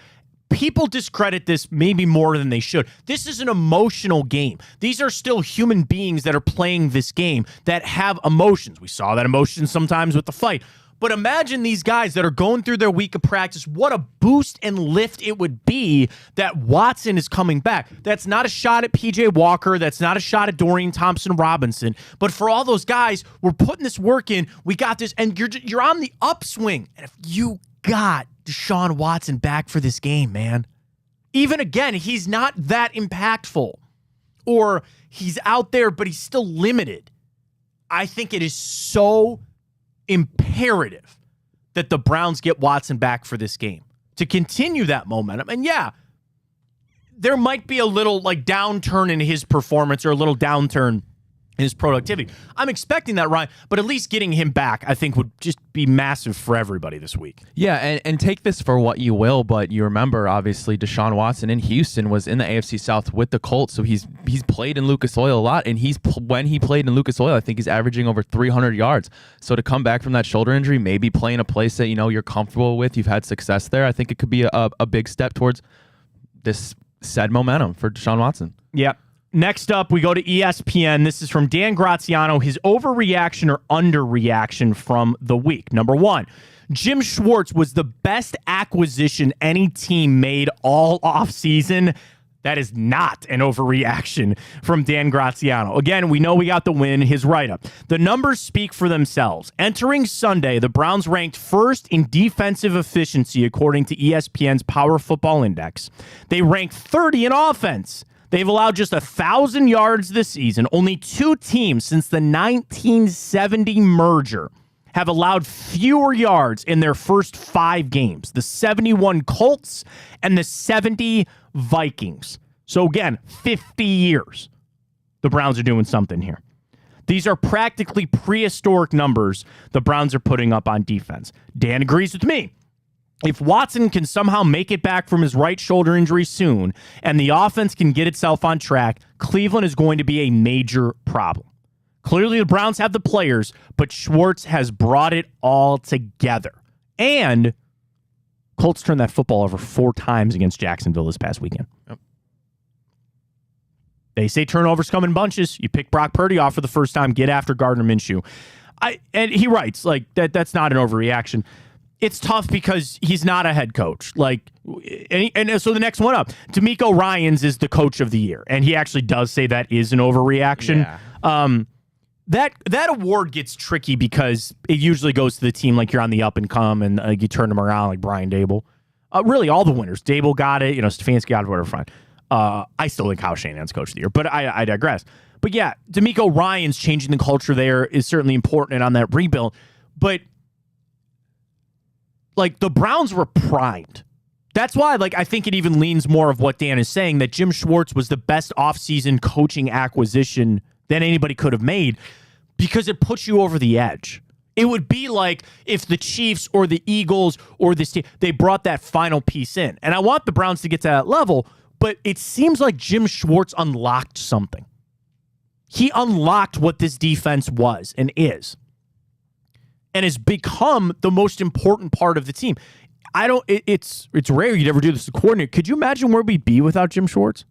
People discredit this maybe more than they should. This is an emotional game. These are still human beings that are playing this game that have emotions. We saw that emotion sometimes with the fight. But imagine these guys that are going through their week of practice. What a boost and lift it would be that Watson is coming back. That's not a shot at P.J. Walker. That's not a shot at Dorian Thompson-Robinson. But for all those guys, we're putting this work in. We got this, and you're on the upswing. And if you got Deshaun Watson back for this game, man, even again, he's not that impactful. Or he's out there, but he's still limited. I think it is so imperative that the Browns get Watson back for this game to continue that momentum. And yeah, there might be a little like downturn in his performance or a little downturn in his productivity. I'm expecting that, Ryan, but at least getting him back, I think, would just be massive for everybody this week. Yeah, and take this for what you will, but you remember, obviously, Deshaun Watson in Houston was in the AFC South with the Colts, so he's played in Lucas Oil a lot, and when he played in Lucas Oil, I think he's averaging over 300 yards. So to come back from that shoulder injury, maybe play in a place that you're comfortable with, you've had success there, I think it could be a big step towards this said momentum for Deshaun Watson. Yeah. Next up, we go to ESPN. This is from Dan Graziano, his overreaction or underreaction from the week. Number one, Jim Schwartz was the best acquisition any team made all offseason. That is not an overreaction from Dan Graziano. Again, we know we got the win, his write-up. The numbers speak for themselves. Entering Sunday, the Browns ranked first in defensive efficiency according to ESPN's Power Football Index. They ranked 30 in offense. They've allowed just 1,000 yards this season. Only two teams since the 1970 merger have allowed fewer yards in their first 5 games. The 71 Colts and the 70 Vikings. So again, 50 years. The Browns are doing something here. These are practically prehistoric numbers the Browns are putting up on defense. Dan agrees with me. If Watson can somehow make it back from his right shoulder injury soon and the offense can get itself on track, Cleveland is going to be a major problem. Clearly, the Browns have the players, but Schwartz has brought it all together. And Colts turned that football over 4 times against Jacksonville this past weekend. Yep. They say turnovers come in bunches. You pick Brock Purdy off for the first time, get after Gardner Minshew. And he writes, like, that's not an overreaction. It's tough because he's not a head coach. And so the next one up, D'Amico Ryans is the coach of the year. And he actually does say that is an overreaction. Yeah. that award gets tricky because it usually goes to the team like you're on the up and come and you turn them around like Brian Dable. Really, all the winners. Dable got it. Stefanski got it, whatever, fine. I still think Kyle Shanahan's coach of the year, but I digress. But yeah, DeMeco Ryans changing the culture there is certainly important and on that rebuild. But like the Browns were primed. That's why I think it even leans more of what Dan is saying, that Jim Schwartz was the best offseason coaching acquisition that anybody could have made because it puts you over the edge. It would be like if the Chiefs or the Eagles or this team, they brought that final piece in. And I want the Browns to get to that level, but it seems like Jim Schwartz unlocked something. He unlocked what this defense was and is. And has become the most important part of the team. It's rare you'd ever do this to coordinate. Could you imagine where we'd be without Jim Schwartz?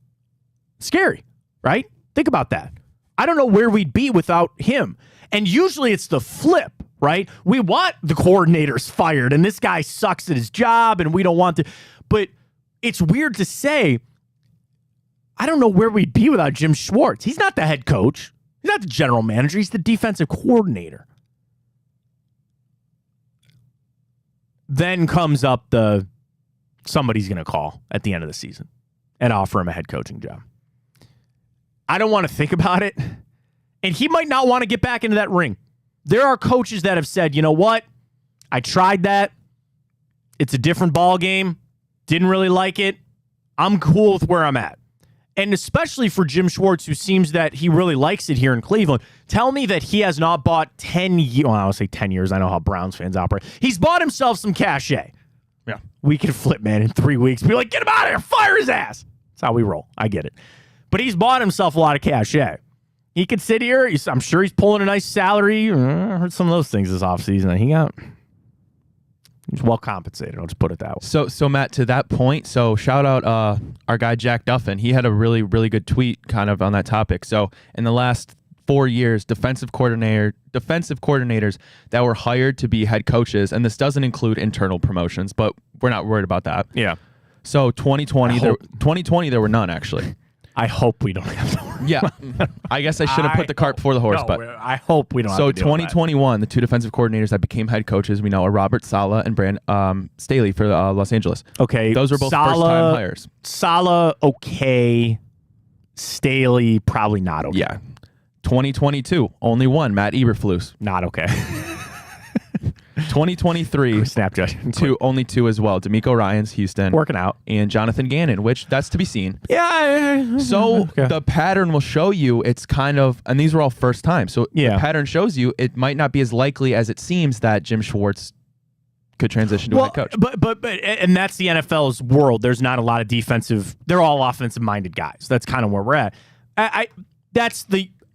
Scary, right? Think about that. I don't know where we'd be without him. And usually it's the flip, right? We want the coordinators fired and this guy sucks at his job and we don't want to. But it's weird to say, I don't know where we'd be without Jim Schwartz. He's not the head coach. He's not the general manager. He's the defensive coordinator. Then comes up somebody's going to call at the end of the season and offer him a head coaching job. I don't want to think about it. And he might not want to get back into that ring. There are coaches that have said, you know what? I tried that. It's a different ball game. Didn't really like it. I'm cool with where I'm at. And especially for Jim Schwartz, who seems that he really likes it here in Cleveland, tell me that he has not bought 10 years. Well, I would say 10 years. I know how Browns fans operate. He's bought himself some cachet. Yeah. We can flip, man, in 3 weeks. Be like, get him out of here. Fire his ass. That's how we roll. I get it. But he's bought himself a lot of cachet. He could sit here. I'm sure he's pulling a nice salary. I heard some of those things this offseason. He's well compensated. I'll just put it that way. So Matt, to that point, so shout out our guy Jack Duffin. He had a really, really good tweet kind of on that topic. So in the last 4 years, defensive coordinators that were hired to be head coaches, and this doesn't include internal promotions, but we're not worried about that. Yeah. So 2020 there were none actually. I hope we don't have to worry. Yeah. I guess I should have put the cart before the horse, but I hope we don't have to deal with that. 2021, the two defensive coordinators that became head coaches we know are Robert Saleh and Brand Staley for Los Angeles. Okay. Those are both first-time hires. Saleh, okay. Staley, probably not okay. Yeah. 2022, only one, Matt Eberflus. Not okay. 2023, snap judgment. Only two as well. DeMeco Ryans, Houston. Working out. And Jonathan Gannon, which that's to be seen. Yeah. So the pattern will show you it's kind of, and these were all first time. So the pattern shows you it might not be as likely as it seems that Jim Schwartz could transition to a head coach. But and that's the NFL's world. There's not a lot of defensive. They're all offensive minded guys. That's kind of where we're at.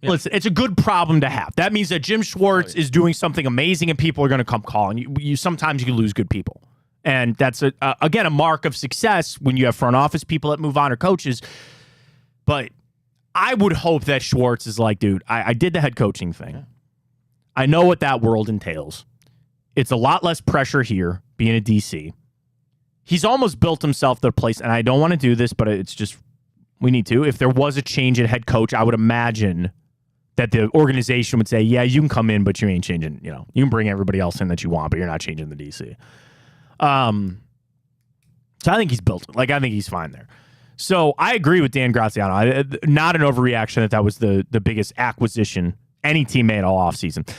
Listen, it's a good problem to have. That means that Jim Schwartz is doing something amazing and people are going to come call. And you sometimes you lose good people. And that's, again, a mark of success when you have front office people that move on or coaches. But I would hope that Schwartz is like, dude, I did the head coaching thing. Yeah. I know what that world entails. It's a lot less pressure here being a DC. He's almost built himself the place, and I don't want to do this, but it's just, we need to. If there was a change at head coach, I would imagine that the organization would say, yeah, you can come in, but you ain't changing, you can bring everybody else in that you want, but you're not changing the DC. So I think he's built it. I think he's fine there. So I agree with Dan Graziano. Not an overreaction that was the biggest acquisition any team made all offseason.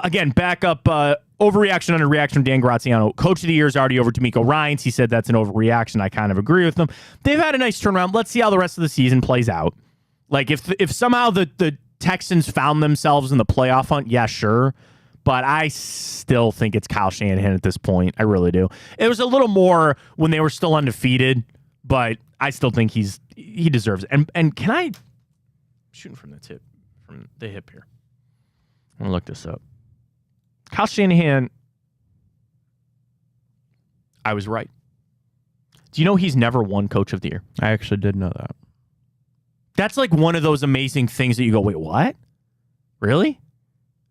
Again, back up, overreaction, underreaction from Dan Graziano. Coach of the year is already over DeMeco Ryans. He said that's an overreaction. I kind of agree with him. They've had a nice turnaround. Let's see how the rest of the season plays out. If somehow the Texans found themselves in the playoff hunt, yeah, sure. But I still think it's Kyle Shanahan at this point. I really do. It was a little more when they were still undefeated, but I still think he deserves it. And can I shooting from the hip here? I'm gonna look this up. Kyle Shanahan, I was right. Do you know he's never won Coach of the Year? I actually did know that. That's one of those amazing things that you go, wait, what? Really?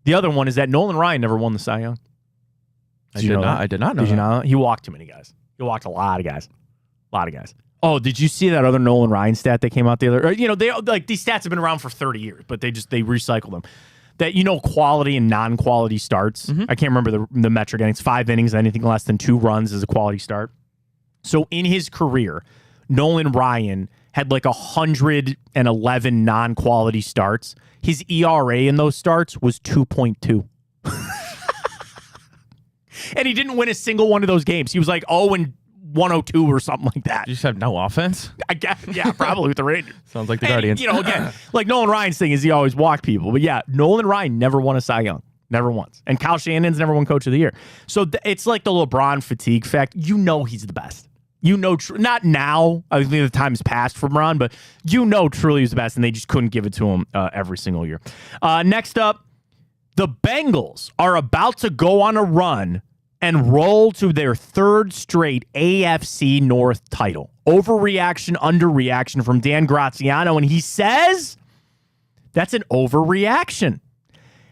The other one is that Nolan Ryan never won the Cy Young. I did not know Did you know that? He walked too many guys. He walked a lot of guys. Oh, did you see that other Nolan Ryan stat that came out the other? These stats have been around for 30 years, but they recycle them. that, quality and non-quality starts. I can't remember the metric. And it's 5 innings. Anything less than 2 runs is a quality start. So in his career, Nolan Ryan had like 111 non-quality starts. His ERA in those starts was 2.2. And he didn't win a single one of those games. He was like 0-102 or something like that. You just have no offense? I guess, yeah, probably with the Rangers. Sounds like the Guardians. Again, like Nolan Ryan's thing is he always walked people. But yeah, Nolan Ryan never won a Cy Young. Never once. And Kyle Shannon's never won Coach of the Year. So it's like the LeBron fatigue fact. He's the best. Not now. I think the time has passed for LeBron, but truly he's the best, and they just couldn't give it to him every single year. Next up, the Bengals are about to go on a run and roll to their 3rd straight AFC North title. Overreaction, underreaction from Dan Graziano, and he says that's an overreaction.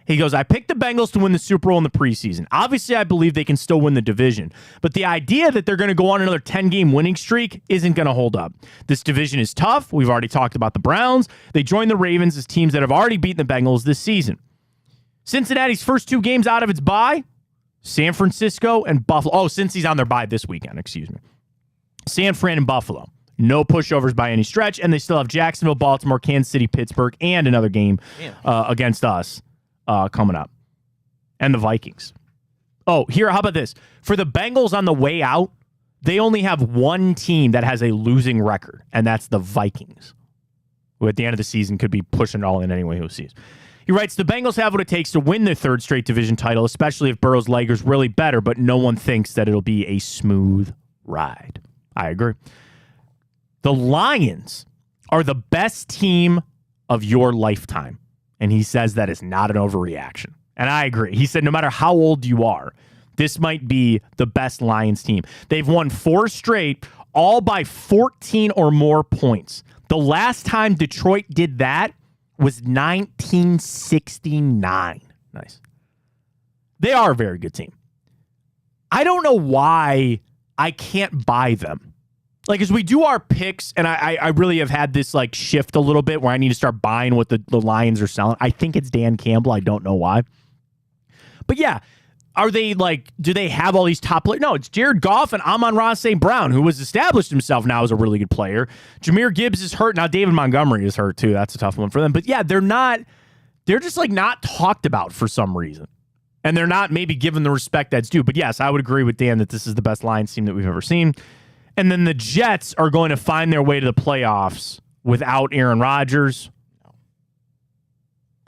He goes, I picked the Bengals to win the Super Bowl in the preseason. Obviously, I believe they can still win the division. But the idea that they're going to go on another 10-game winning streak isn't going to hold up. This division is tough. We've already talked about the Browns. They joined the Ravens as teams that have already beaten the Bengals this season. Cincinnati's first 2 games out of its bye, San Francisco and Buffalo. Oh, since he's on their bye this weekend, excuse me. San Fran and Buffalo. No pushovers by any stretch. And they still have Jacksonville, Baltimore, Kansas City, Pittsburgh, and another game against us. Coming up. And the Vikings. Oh, how about this? For the Bengals on the way out, they only have one team that has a losing record, and that's the Vikings, who at the end of the season could be pushing it all in anyway who sees. He writes, the Bengals have what it takes to win their 3rd straight division title, especially if Burrow's leg is really better, but no one thinks that it'll be a smooth ride. I agree. The Lions are the best team of your lifetime. And he says that is not an overreaction. And I agree. He said no matter how old you are, this might be the best Lions team. They've won 4 straight, all by 14 or more points. The last time Detroit did that was 1969. Nice. They are a very good team. I don't know why I can't buy them. Like, as we do our picks, and I really have had this, like, shift a little bit where I need to start buying what the Lions are selling. I think it's Dan Campbell. I don't know why. But, yeah, are they, like, do they have all these top players? No, it's Jared Goff and Amon-Ra St. Brown, who has established himself now as a really good player. Jahmyr Gibbs is hurt. Now, David Montgomery is hurt, too. That's a tough one for them. But, yeah, they're just, like, not talked about for some reason. And they're not maybe given the respect that's due. But, yes, I would agree with Dan that this is the best Lions team that we've ever seen. And then the Jets are going to find their way to the playoffs without Aaron Rodgers.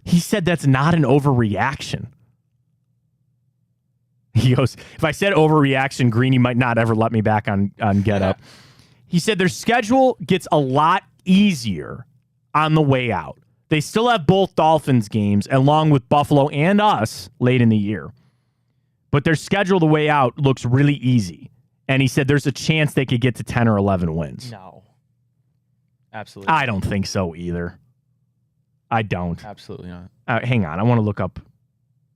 He said that's not an overreaction. He goes, if I said overreaction, Greeny might not ever let me back on Get Up. He said their schedule gets a lot easier on the way out. They still have both Dolphins games, along with Buffalo and us late in the year. But their schedule the way out looks really easy. And he said there's a chance they could get to 10 or 11 wins. No. Absolutely. I don't think so either. I don't. Absolutely not. Hang on. I want to look up.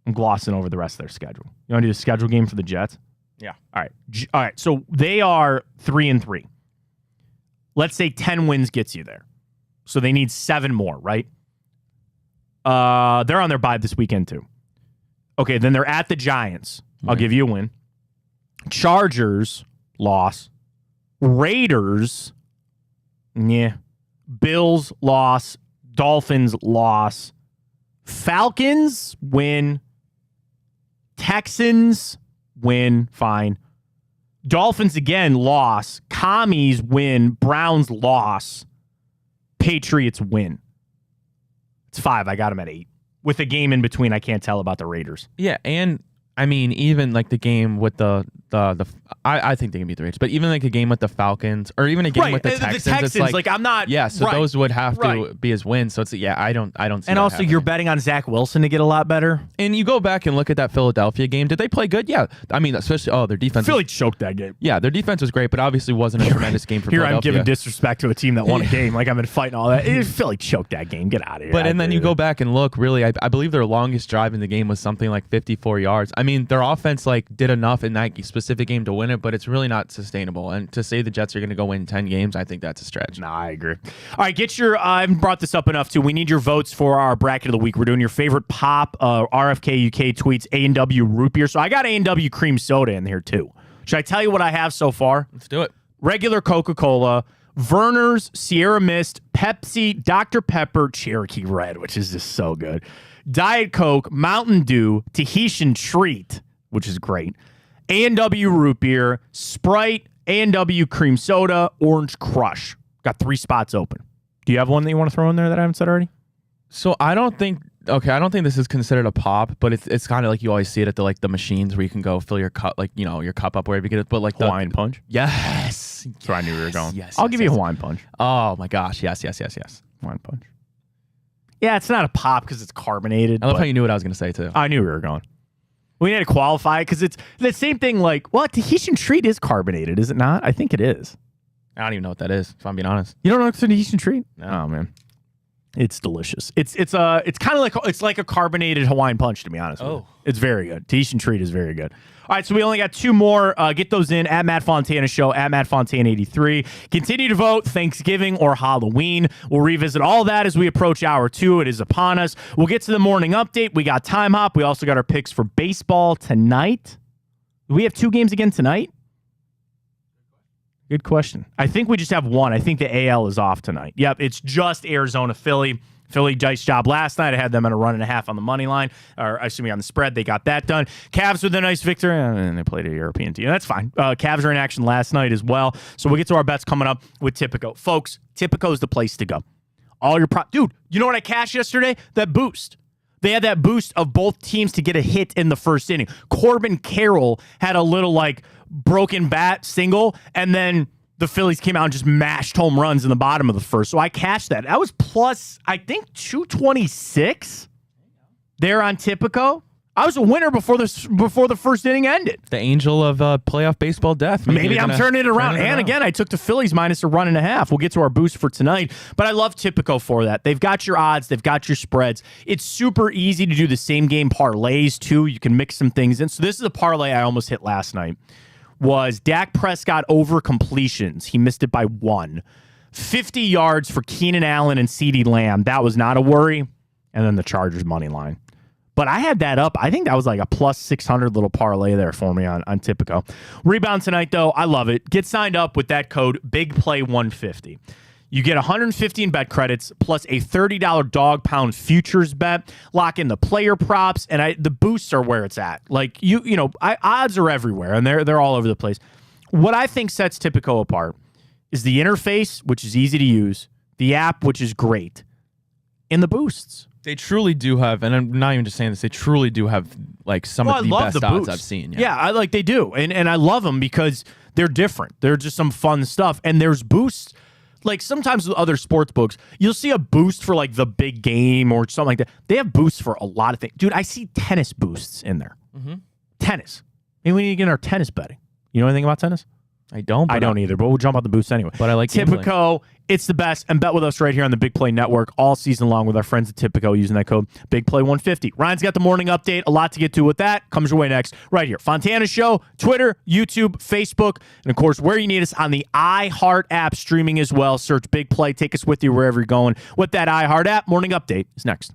I'm glossing over the rest of their schedule. You want to do a schedule game for the Jets? Yeah. All right. All right. So they are 3-3. Let's say 10 wins gets you there. So they need 7 more, right? They're on their bye this weekend too. Okay. Then they're at the Giants. I'll give you a win. Chargers, loss. Raiders, yeah. Bills, loss. Dolphins, loss. Falcons, win. Texans, win. Fine. Dolphins, again, loss. Commies, win. Browns, loss. Patriots, win. It's 5. I got them at 8. With a game in between, I can't tell about the Raiders. Yeah, and I mean, even like the game with I think they can beat the Raiders, but even like a game with the Falcons or even a game with the Texans, it's like I'm not. Yeah, so those would have to be his wins. So it's I don't see. And that also, happening. you're betting on Zach Wilson to get a lot better. And you go back and look at that Philadelphia game. Did they play good? Yeah, I mean, especially their defense. Philly choked that game. Yeah, their defense was great, but obviously wasn't a tremendous game for Philadelphia. I'm giving disrespect to a team that won a game, like I've been fighting all that. Philly choked that game. Get out of here. But and then you go back and look. Really, I believe their longest drive in the game was something like 54 yards. I mean, their offense like did enough in that specific specific game to win it, but it's really not sustainable. And to say the Jets are going to go win 10 games, I think that's a stretch. No, I agree. All right, get your. I haven't brought this up enough too. We need your votes for our bracket of the week. We're doing your favorite pop RFK UK tweets A&W root beer. So I got A&W cream soda in here too. Should I tell you what I have so far? Let's do it. Regular Coca-Cola, Verner's, Sierra Mist, Pepsi, Dr. Pepper, Cherokee Red, which is just so good, Diet Coke, Mountain Dew, Tahitian Treat, which is great, A&W root beer, Sprite, A&W cream soda, Orange Crush. Got 3 spots open. Do you have one that you want to throw in there that I haven't said already? So I don't think this is considered a pop, but it's kind of like you always see it at the machines where you can go fill your cup, your cup up wherever you get it. But like Hawaiian Punch. Yes, That's where I knew we were going. Yes, I'll give you a Hawaiian Punch. Oh my gosh, yes. Hawaiian Punch. Yeah, it's not a pop because it's carbonated. I love how you knew what I was going to say too. I knew we were going. We need to qualify because it's the same thing. Like, well, Tahitian Treat is carbonated, is it not? I think it is. I don't even know what that is, if I'm being honest. You don't know what's a Tahitian Treat? No. Oh man, it's delicious. It's kind of like a carbonated Hawaiian Punch, to be honest. With you. It's very good. Tahitian Treat is very good. All right, so we only got 2 more. Get those in at Matt Fontana Show, at Matt Fontana 83. Continue to vote Thanksgiving or Halloween. We'll revisit all that as we approach hour 2. It is upon us. We'll get to the morning update. We got Time Hop. We also got our picks for baseball tonight. Do we have 2 games again tonight? Good question. I think we just have 1. I think the AL is off tonight. Yep, it's just Arizona, Philly. Philly dice job last night. I had them at a 1.5 on the money line, or assuming on the spread. They got that done. Cavs with a nice victory, and they played a European team. That's fine. Cavs are in action last night as well. So we'll get to our bets coming up with Tipico. Folks, Tipico is the place to go. All your dude, you know what I cashed yesterday? That boost. They had that boost of both teams to get a hit in the first inning. Corbin Carroll had a little broken bat single, and then the Phillies came out and just mashed home runs in the bottom of the first. So I cashed that. That was plus, I think, 226 there on Tipico. I was a winner before the first inning ended. The angel of playoff baseball death. Maybe I'm turning it around. And again, I took the Phillies minus a 1.5. We'll get to our boost for tonight. But I love Tipico for that. They've got your odds. They've got your spreads. It's super easy to do the same game parlays, too. You can mix some things in. So this is a parlay I almost hit last night. Was Dak Prescott over completions. He missed it by 1. 50 yards for Keenan Allen and CeeDee Lamb. That was not a worry. And then the Chargers money line. But I had that up. I think that was like a plus 600 little parlay there for me on Tipico. Rebound tonight, though. I love it. Get signed up with that code BIGPLAY150. You get 115 bet credits plus a $30 dog pound futures bet. Lock in the player props, and the boosts are where it's at. Like odds are everywhere, and they're all over the place. What I think sets Tipico apart is the interface, which is easy to use, the app, which is great, and the boosts. They truly do have, and I'm not even just saying this, they truly do have some of the best odds I've seen. Yeah, they do, and I love them because they're different. They're just some fun stuff, and there's boosts. Like sometimes with other sports books, you'll see a boost for the big game or something like that. They have boosts for a lot of things. Dude, I see tennis boosts in there. Mm-hmm. Tennis. Maybe we need to get our tennis betting. You know anything about tennis? I don't. I don't either, but we'll jump on the boost anyway. But I like Tipico. It's the best. And bet with us right here on the Big Play Network all season long with our friends at Tipico using that code BIGPLAY150. Ryan's got the morning update. A lot to get to with that. Comes your way next right here. Fontana Show, Twitter, YouTube, Facebook, and of course, where you need us on the iHeart app streaming as well. Search Big Play. Take us with you wherever you're going with that iHeart app. Morning update is next.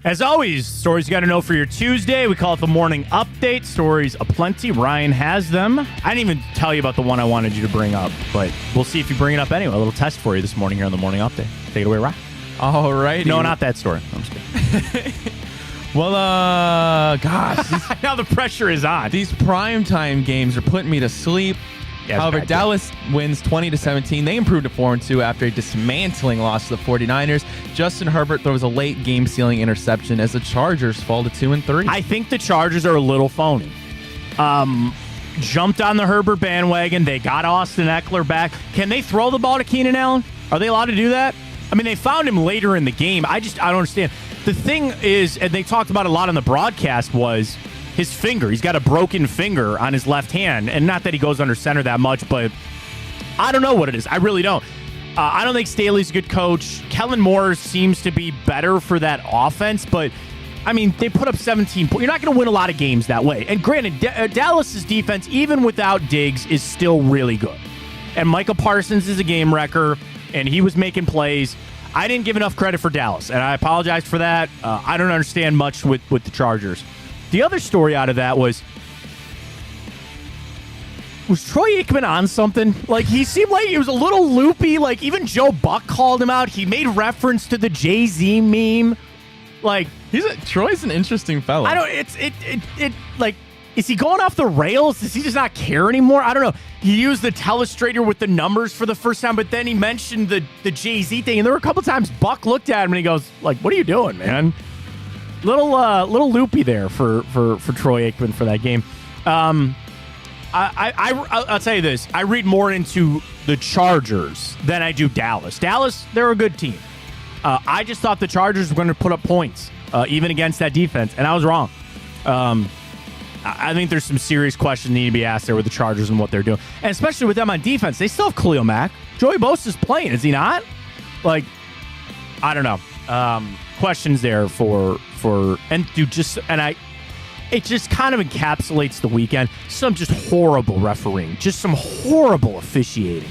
As always, stories you got to know for your Tuesday. We call it the Morning Update. Stories aplenty. Ryan has them. I didn't even tell you about the one I wanted you to bring up, but we'll see if you bring it up anyway. A little test for you this morning here on the Morning Update. Take it away, Ryan. All right. No, not that story. I'm just kidding. Well, gosh. Now the pressure is on. These primetime games are putting me to sleep. Yeah, however, Dallas wins 20-17. They improved to 4-2 after a dismantling loss to the 49ers. Justin Herbert throws a late game-sealing interception as the Chargers fall to 2-3. I think the Chargers are a little phony. Jumped on the Herbert bandwagon. They got Austin Eckler back. Can they throw the ball to Keenan Allen? Are they allowed to do that? I mean, they found him later in the game. I don't understand. The thing is, and they talked about a lot on the broadcast, was his finger. He's got a broken finger on his left hand, and not that he goes under center that much, but I don't know what it is. I really don't. I don't think Staley's a good coach. Kellen Moore seems to be better for that offense, but I mean, they put up 17 points. You're not going to win a lot of games that way. And granted, Dallas's defense, even without Diggs, is still really good. And Micah Parsons is a game wrecker, and he was making plays. I didn't give enough credit for Dallas, and I apologize for that. I don't understand much with the Chargers. The other story out of that was Troy Aikman on something? Like, he seemed like he was a little loopy. Like, even Joe Buck called him out. He made reference to the Jay-Z meme. Like, Troy's an interesting fellow. I don't, like, is he going off the rails? Does he just not care anymore? I don't know. He used the telestrator with the numbers for the first time, but then he mentioned the Jay-Z thing, and there were a couple times Buck looked at him and he goes, like, what are you doing, man? Little loopy there for Troy Aikman for that game. I'll tell you this. I read more into the Chargers than I do Dallas. Dallas, they're a good team. I just thought the Chargers were going to put up points, even against that defense, and I was wrong. I think there's some serious questions that need to be asked there with the Chargers and what they're doing. And especially with them on defense, they still have Khalil Mack. Joey Bosa's playing, is he not? Like, I don't know. Questions there it just kind of encapsulates the weekend. Some just horrible refereeing, just some horrible officiating.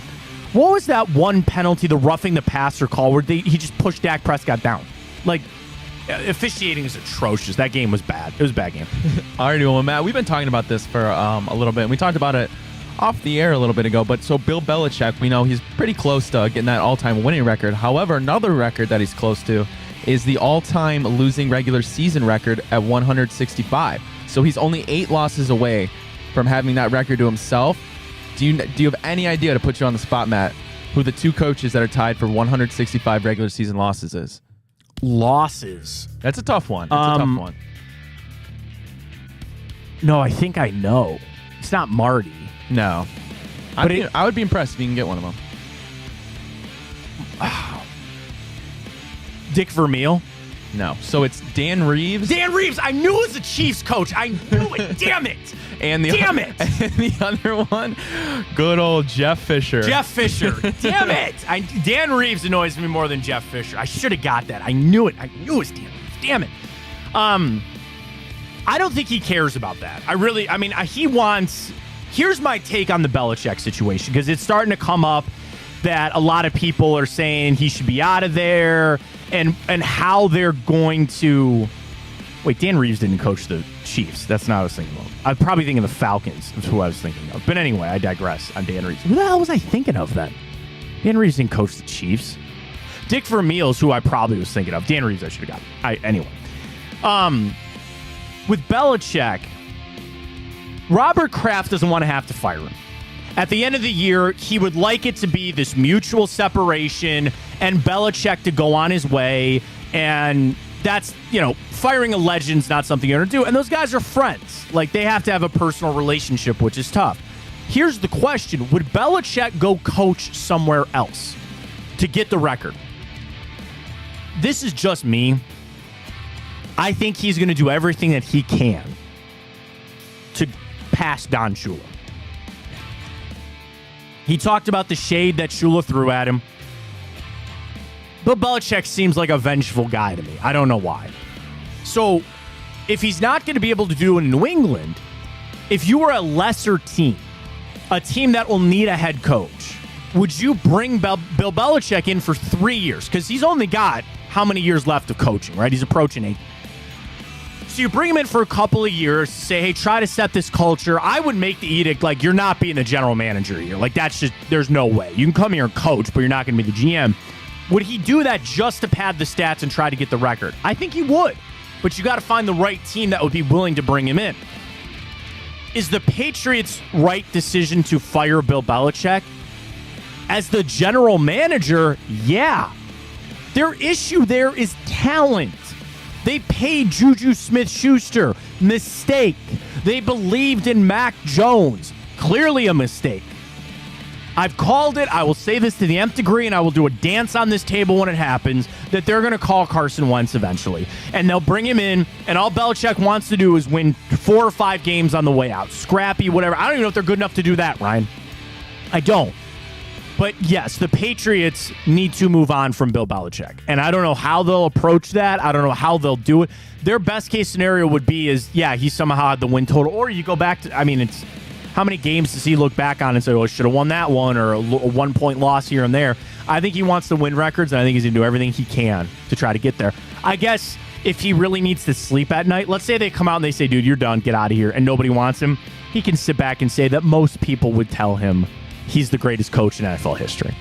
What was that one penalty, the roughing the passer call, where he just pushed Dak Prescott down? Like, officiating is atrocious. That game was bad. It was a bad game. All right, well, Matt, we've been talking about this for a little bit. We talked about it off the air a little bit ago, but so Bill Belichick, we know he's pretty close to getting that all-time winning record. However, another record that he's close to is the all-time losing regular season record at 165. So he's only 8 losses away from having that record to himself. Do you have any idea, to put you on the spot, Matt, who the 2 coaches that are tied for 165 regular season losses is? Losses. That's a tough one. That's a tough one. No, I think I know. It's not Marty. No. I would be impressed if you can get one of them. Dick Vermeil? No. So it's Dan Reeves. Dan Reeves! I knew it was a Chiefs coach. I knew it. Damn it. And the other one, good old Jeff Fisher. Jeff Fisher. Damn it. Dan Reeves annoys me more than Jeff Fisher. I should have got that. I knew it. I knew it was Dan Reeves. Damn it. I don't think he cares about that. Here's my take on the Belichick situation, because it's starting to come up that a lot of people are saying he should be out of there, and how they're going to... Wait, Dan Reeves didn't coach the Chiefs. That's not what I was thinking of. I was probably thinking of the Falcons. That's who I was thinking of. But anyway, I digress on Dan Reeves. Who the hell was I thinking of then? Dan Reeves didn't coach the Chiefs. Dick Vermeil is who I probably was thinking of. Dan Reeves I should have got. Anyway. With Belichick, Robert Kraft doesn't want to have to fire him. At the end of the year, he would like it to be this mutual separation and Belichick to go on his way. And that's, firing a legend's not something you're going to do. And those guys are friends. Like, they have to have a personal relationship, which is tough. Here's the question. Would Belichick go coach somewhere else to get the record? This is just me. I think he's going to do everything that he can to pass Don Shula. He talked about the shade that Shula threw at him. Bill Belichick seems like a vengeful guy to me. I don't know why. So, if he's not going to be able to do it in New England, if you were a lesser team, a team that will need a head coach, would you bring Bill Belichick in for 3 years? Because he's only got how many years left of coaching, right? He's approaching 8. So you bring him in for a couple of years, say, hey, try to set this culture. I would make the edict like you're not being the general manager here. Like that's just, there's no way. You can come here and coach, but you're not going to be the GM. Would he do that just to pad the stats and try to get the record? I think he would. But you got to find the right team that would be willing to bring him in. Is the Patriots' right decision to fire Bill Belichick? As the general manager, yeah. Their issue there is talent. They paid Juju Smith-Schuster. Mistake. They believed in Mac Jones. Clearly a mistake. I've called it. I will say this to the nth degree, and I will do a dance on this table when it happens, that they're going to call Carson Wentz eventually. And they'll bring him in, and all Belichick wants to do is win 4 or 5 games on the way out. Scrappy, whatever. I don't even know if they're good enough to do that, Ryan. I don't. But yes, the Patriots need to move on from Bill Belichick. And I don't know how they'll approach that. I don't know how they'll do it. Their best case scenario would be he somehow had the win total. Or you go back to, it's how many games does he look back on and say, oh, I should have won that one, or a 1-point loss here and there. I think he wants to win records, and I think he's going to do everything he can to try to get there. I guess if he really needs to sleep at night, let's say they come out and they say, dude, you're done, get out of here, and nobody wants him, he can sit back and say that most people would tell him he's the greatest coach in NFL history.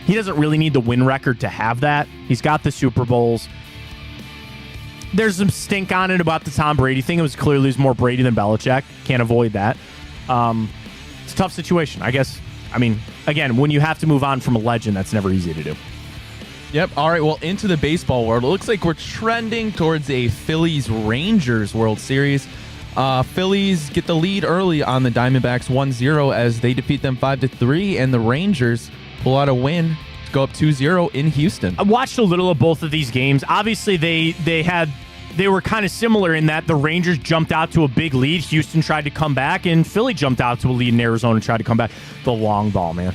He doesn't really need the win record to have that. He's got the Super Bowls. There's some stink on it about the Tom Brady thing. It was clearly more Brady than Belichick. Can't avoid that. It's a tough situation, I guess. Again, when you have to move on from a legend, that's never easy to do. Yep. All right. Well, into the baseball world. It looks like we're trending towards a Phillies-Rangers World Series. Phillies get the lead early on the Diamondbacks 1-0 as they defeat them 5-3, and the Rangers pull out a win to go up 2-0 in Houston. I watched a little of both of these games. Obviously, they were kind of similar in that the Rangers jumped out to a big lead. Houston tried to come back, and Philly jumped out to a lead in Arizona and tried to come back. The long ball, man.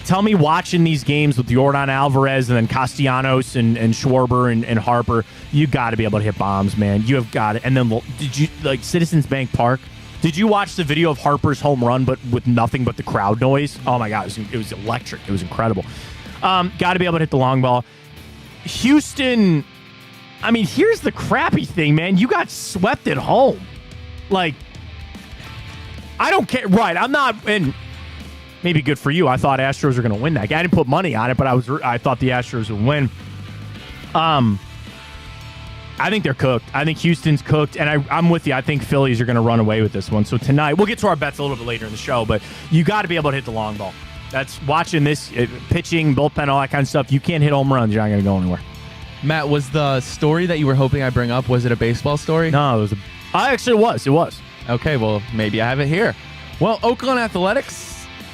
Tell me, watching these games with Yordan Alvarez and then Castellanos and Schwarber and Harper, you got to be able to hit bombs, man. You have got it. And then, did you, Citizens Bank Park, did you watch the video of Harper's home run but with nothing but the crowd noise? Oh, my God. It was electric. It was incredible. Got to be able to hit the long ball. Houston, here's the crappy thing, man. You got swept at home. I don't care. Right, I'm not... And maybe good for you. I thought Astros were going to win that. I didn't put money on it, but I thought the Astros would win. I think they're cooked. I think Houston's cooked, and I'm with you. I think Phillies are going to run away with this one. So tonight, we'll get to our bets a little bit later in the show, but you got to be able to hit the long ball. That's watching this, pitching, bullpen, all that kind of stuff. You can't hit home runs. You're not going to go anywhere. Matt, was the story that you were hoping I bring up, was it a baseball story? No, actually, it was. Okay, well, maybe I have it here. Well, Oakland Athletics.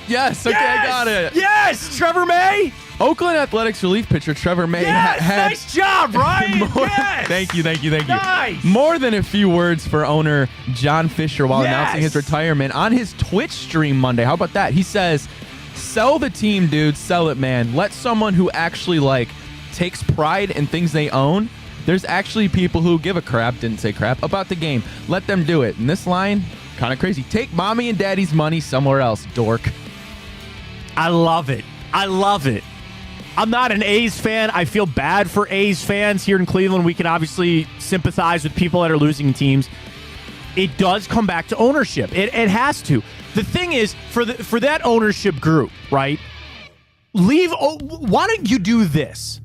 Yes, okay, yes! I got it. Yes, Trevor May. Oakland Athletics relief pitcher Trevor May yes, had... Nice job, Ryan. Yes. Thank you. Nice. More than a few words for owner John Fisher while announcing his retirement on his Twitch stream Monday. How about that? He says, sell the team, dude. Sell it, man. Let someone who actually, takes pride in things they own. There's actually people who give a crap, didn't say crap, about the game. Let them do it. And this line, kind of crazy. Take mommy and daddy's money somewhere else, dork. I love it. I'm not an A's fan. I feel bad for A's fans here in Cleveland. We can obviously sympathize with people that are losing teams. It does come back to ownership. It has to. The thing is, for that ownership group, right? Why don't you do this?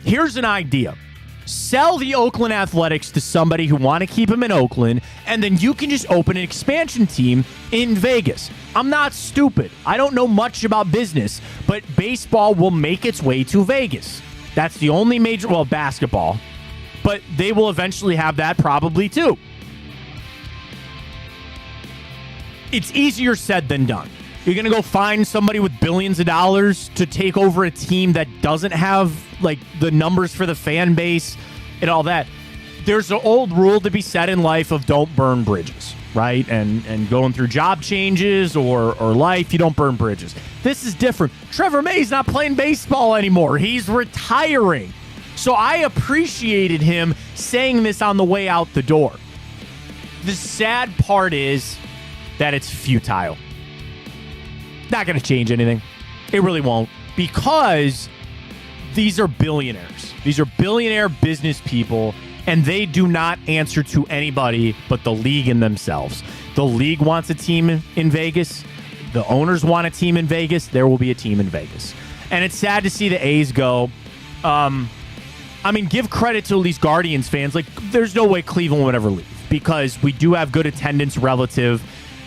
Here's an idea. Sell the Oakland Athletics to somebody who want to keep them in Oakland, and then you can just open an expansion team in Vegas. I'm not stupid. I don't know much about business, but baseball will make its way to Vegas. That's the only major, basketball, but they will eventually have that probably too. It's easier said than done. You're going to go find somebody with billions of dollars to take over a team that doesn't have the numbers for the fan base and all that. There's an old rule to be said in life of don't burn bridges, right? And going through job changes or life, you don't burn bridges. This is different. Trevor May's not playing baseball anymore. He's retiring. So I appreciated him saying this on the way out the door. The sad part is that it's futile. Not going to change anything. It really won't, because these are billionaires. These are billionaire business people and they do not answer to anybody but the league and themselves. The league wants a team in Vegas. The owners want a team in Vegas. There will be a team in Vegas. And it's sad to see the A's go. Give credit to these Guardians fans. Like, there's no way Cleveland would ever leave because we do have good attendance relative.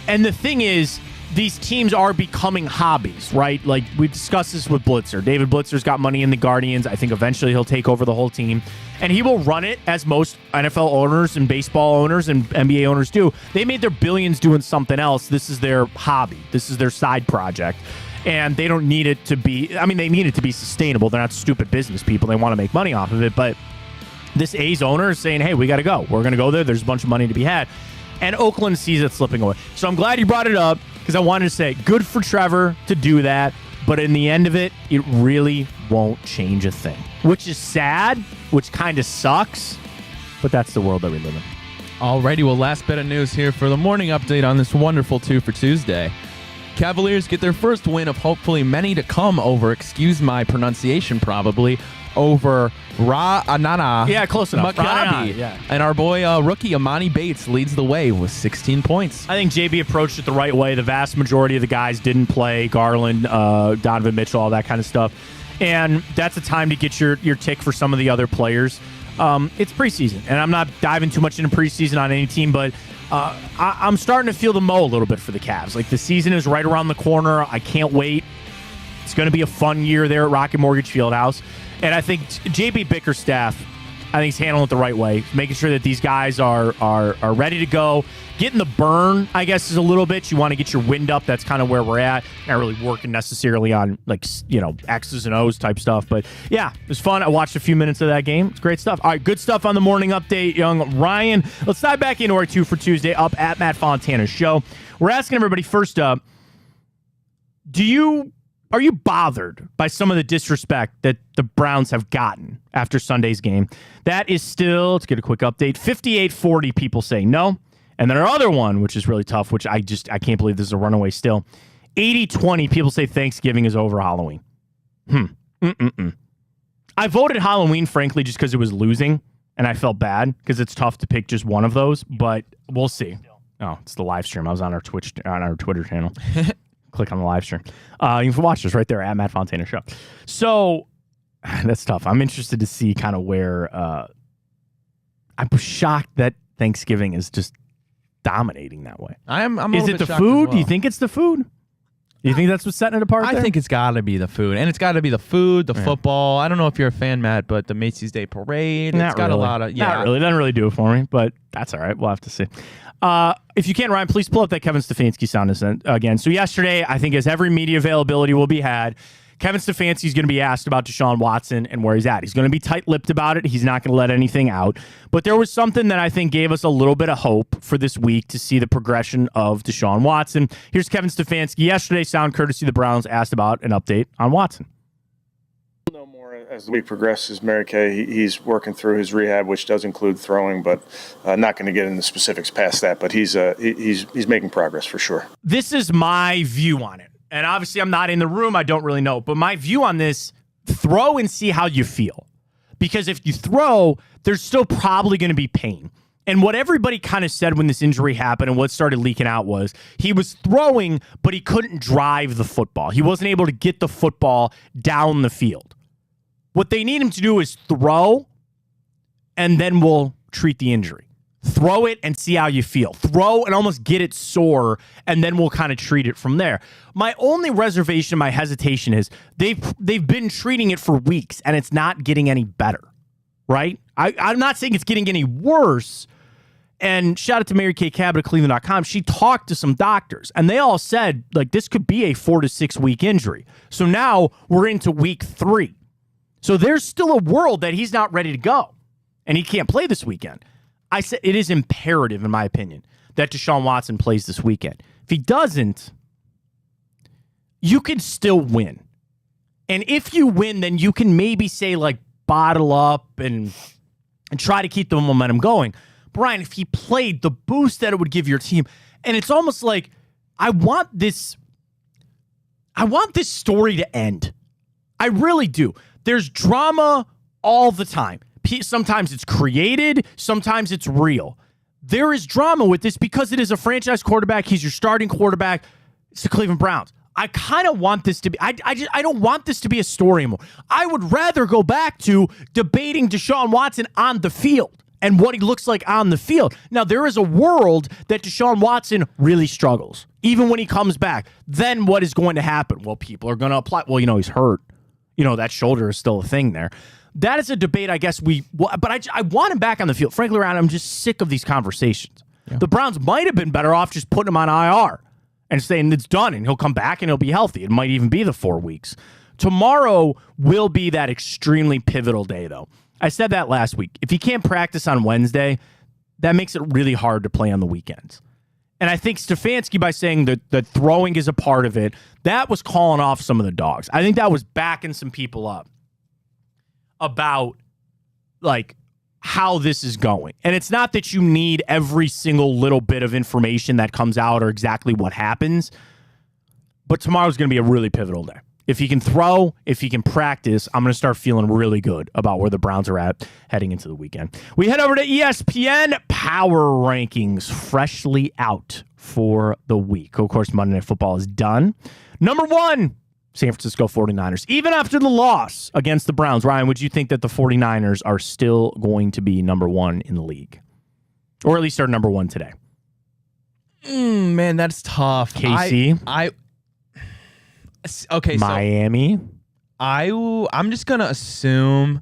And the thing is, these teams are becoming hobbies, right? Like, we discussed this with Blitzer. David Blitzer's got money in the Guardians. I think eventually he'll take over the whole team. And he will run it as most NFL owners and baseball owners and NBA owners do. They made their billions doing something else. This is their hobby. This is their side project. And they don't need it to be, they need it to be sustainable. They're not stupid business people. They want to make money off of it. But this A's owner is saying, hey, we got to go. We're going to go there. There's a bunch of money to be had. And Oakland sees it slipping away. So I'm glad you brought it up because I wanted to say good for Trevor to do that. But in the end of it, it really won't change a thing, which is sad, which kind of sucks. But that's the world that we live in. Alrighty, well, last bit of news here for the morning update on this wonderful 2 for Tuesday. Cavaliers get their first win of hopefully many to come over, excuse my pronunciation probably, over Ra'anana. Yeah, close enough. Maccabi. Yeah. And our boy rookie Amani Bates leads the way with 16 points. I think JB approached it the right way. The vast majority of the guys didn't play. Garland, Donovan Mitchell, all that kind of stuff. And that's a time to get your tick for some of the other players. It's preseason, and I'm not diving too much into preseason on any team, but I'm starting to feel the mo a little bit for the Cavs. Like, the season is right around the corner. I can't wait. It's going to be a fun year there at Rocket Mortgage Fieldhouse. And I think JB Bickerstaff, I think he's handling it the right way, making sure that these guys are ready to go. Getting the burn, I guess, is a little bit. You want to get your wind up. That's kind of where we're at. Not really working necessarily on, X's and O's type stuff. But, yeah, it was fun. I watched a few minutes of that game. It's great stuff. All right, good stuff on the morning update, young Ryan. Let's dive back into our 2 for Tuesday up at Matt Fontana's show. We're asking everybody first up, are you bothered by some of the disrespect that the Browns have gotten after Sunday's game? That is still, let's get a quick update, 58-40 people say no. And then our other one, which is really tough, which I can't believe this is a runaway still, 80-20 people say Thanksgiving is over Halloween. I voted Halloween, frankly, just because it was losing, and I felt bad because it's tough to pick just one of those, but we'll see. Oh, it's the live stream. I was on our Twitter channel. Click on the live stream. You can watch us right there at Matt Fontana Show. So that's tough. I'm interested to see kind of where I'm shocked that Thanksgiving is just dominating that way. Is it the food? Do you think it's the food? Do you think that's what's setting it apart? I think it's got to be the food. And it's got to be the food, the football. I don't know if you're a fan, Matt, but the Macy's Day Parade. It's got a lot of... Yeah. Not really. It doesn't really do it for me, but that's all right. We'll have to see. If you can, Ryan, please pull up that Kevin Stefanski sound again. So yesterday, I think as every media availability will be had, Kevin Stefanski is going to be asked about Deshaun Watson and where he's at. He's going to be tight-lipped about it. He's not going to let anything out. But there was something that I think gave us a little bit of hope for this week to see the progression of Deshaun Watson. Here's Kevin Stefanski yesterday, sound courtesy of the Browns, asked about an update on Watson. No more as the week progresses. Mary Kay, he's working through his rehab, which does include throwing, but not going to get into specifics past that. But he's making progress for sure. This is my view on it. And obviously, I'm not in the room. I don't really know. But my view on this, throw and see how you feel. Because if you throw, there's still probably going to be pain. And what everybody kind of said when this injury happened and what started leaking out was he was throwing, but he couldn't drive the football. He wasn't able to get the football down the field. What they need him to do is throw, and then we'll treat the injury. Throw it and see how you feel. Throw and almost get it sore, and then we'll kind of treat it from there. My only reservation, my hesitation is they've been treating it for weeks, and it's not getting any better, right? I'm not saying it's getting any worse. And shout out to Mary Kay Cabot at Cleveland.com. She talked to some doctors, and they all said, like, this could be a 4 to 6 week injury. So now we're into week 3. So there's still a world that he's not ready to go, and he can't play this weekend. I said it is imperative, in my opinion, that Deshaun Watson plays this weekend. If he doesn't, you can still win. And if you win, then you can maybe say, like, bottle up and try to keep the momentum going. Brian, if he played, the boost that it would give your team, and it's almost like I want this story to end. I really do. There's drama all the time. sometimes it's created, sometimes it's real. There is drama with this because it is a franchise quarterback. He's your starting quarterback. It's the Cleveland Browns. I kind of want this to be, I don't want this to be a story anymore. I would rather go back to debating Deshaun Watson on the field and what he looks like on the field. Now, there is a world that Deshaun Watson really struggles, even when he comes back. Then what is going to happen? Well, people are going to apply. Well, he's hurt. That shoulder is still a thing there. That is a debate, I guess but I want him back on the field. Frankly, Ryan, I'm just sick of these conversations. Yeah. The Browns might have been better off just putting him on IR and saying it's done and he'll come back and he'll be healthy. It might even be the 4 weeks. Tomorrow will be that extremely pivotal day, though. I said that last week. If he can't practice on Wednesday, that makes it really hard to play on the weekends. And I think Stefanski, by saying that throwing is a part of it, that was calling off some of the dogs. I think that was backing some people up about how this is going. And it's not that you need every single little bit of information that comes out or exactly what happens, but tomorrow's going to be a really pivotal day. If he can throw, if he can practice, I'm going to start feeling really good about where the Browns are at heading into the weekend. We head over to ESPN Power Rankings, freshly out for the week. Of course, Monday Night Football is done. Number 1, San Francisco 49ers. Even after the loss against the Browns, Ryan, would you think that the 49ers are still going to be number 1 in the league? Or at least are number 1 today? Man, that's tough. KC? Okay, Miami. So I'm just gonna assume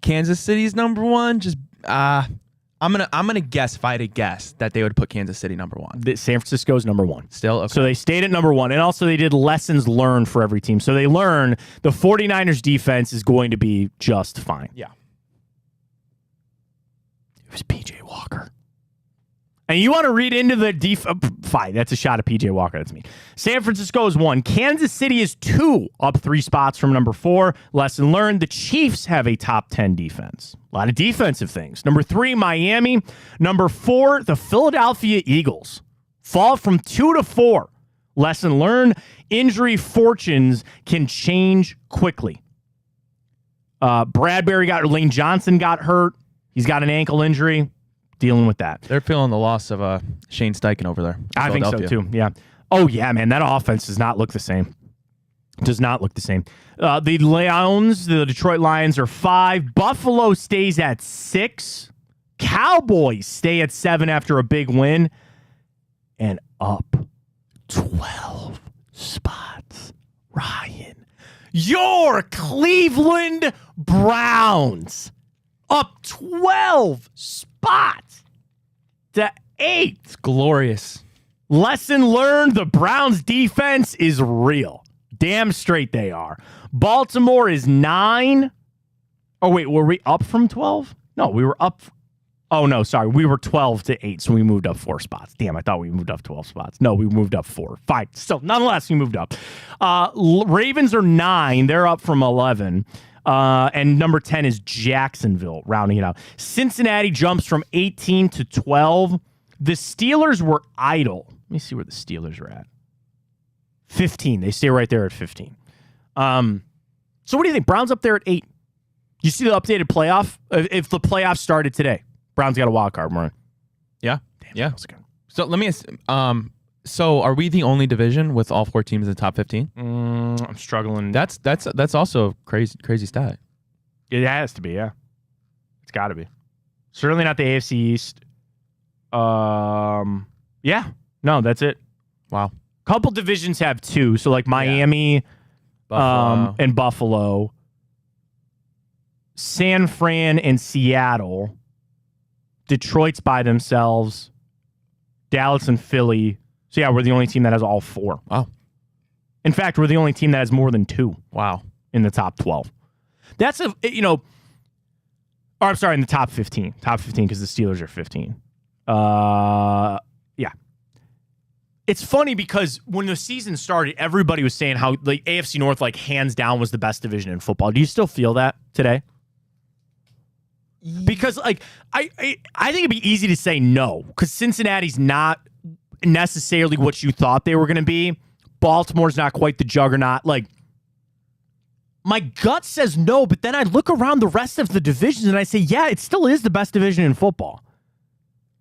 Kansas City's number 1. Just I'm gonna guess, if I had to guess, that they would put Kansas City number 1. San Francisco's number 1. Still, okay. So they stayed at number 1, and also they did lessons learned for every team. So they learn the 49ers defense is going to be just fine. Yeah. It was PJ Walker. And you want to read into the fine, that's a shot at PJ Walker. That's me. San Francisco is 1. Kansas City is 2, up 3 spots from number 4. Lesson learned, the Chiefs have a top 10 defense. A lot of defensive things. Number 3, Miami. Number 4, the Philadelphia Eagles. Fall from 2 to 4. Lesson learned, injury fortunes can change quickly. Lane Johnson got hurt. He's got an ankle injury. Dealing with that. They're feeling the loss of Shane Steichen over there. I think so too. Yeah. Oh yeah, man. That offense does not look the same. Does not look the same. The Detroit Lions are 5. Buffalo stays at 6. Cowboys stay at 7 after a big win, and up 12 spots. Ryan, your Cleveland Browns up 12 spots to 8. It's glorious. Lesson learned, the Browns defense is real. Damn straight they are. Baltimore is 9. Oh, wait, were we up from 12? No, we were up. Oh, no, sorry. We were 12 to 8, so we moved up 4 spots. Damn, I thought we moved up 12 spots. No, we moved up 4. 5. Still, nonetheless, we moved up. Ravens are 9. They're up from 11. And number 10 is Jacksonville, rounding it out. Cincinnati jumps from 18 to 12. The Steelers were idle. Let me see where the Steelers are at. 15. They stay right there at 15. So what do you think? Browns up there at 8. You see the updated playoff? If the playoffs started today, Browns got a wild card, Marin. Yeah. Damn, Yeah. good. So let me ask, so are we the only division with all 4 teams in the top 15? I'm struggling. That's also a crazy stat. It has to be, yeah. It's got to be. Certainly not the AFC East. Yeah. No, that's it. Wow. Couple divisions have 2, so like Miami, Buffalo. and Buffalo, San Fran and Seattle, Detroit's by themselves, Dallas and Philly. So yeah, we're the only team that has all 4. Wow. In fact, we're the only team that has more than 2. Wow. In the top 12. That's or I'm sorry, in the top 15. Top 15 because the Steelers are 15. Yeah. It's funny because when the season started, everybody was saying how like AFC North, like hands down, was the best division in football. Do you still feel that today? Because like I think it'd be easy to say no because Cincinnati's not necessarily what you thought they were going to be. Baltimore's not quite the juggernaut. Like My gut says no, but then I look around the rest of the divisions and I say, yeah, it still is the best division in football.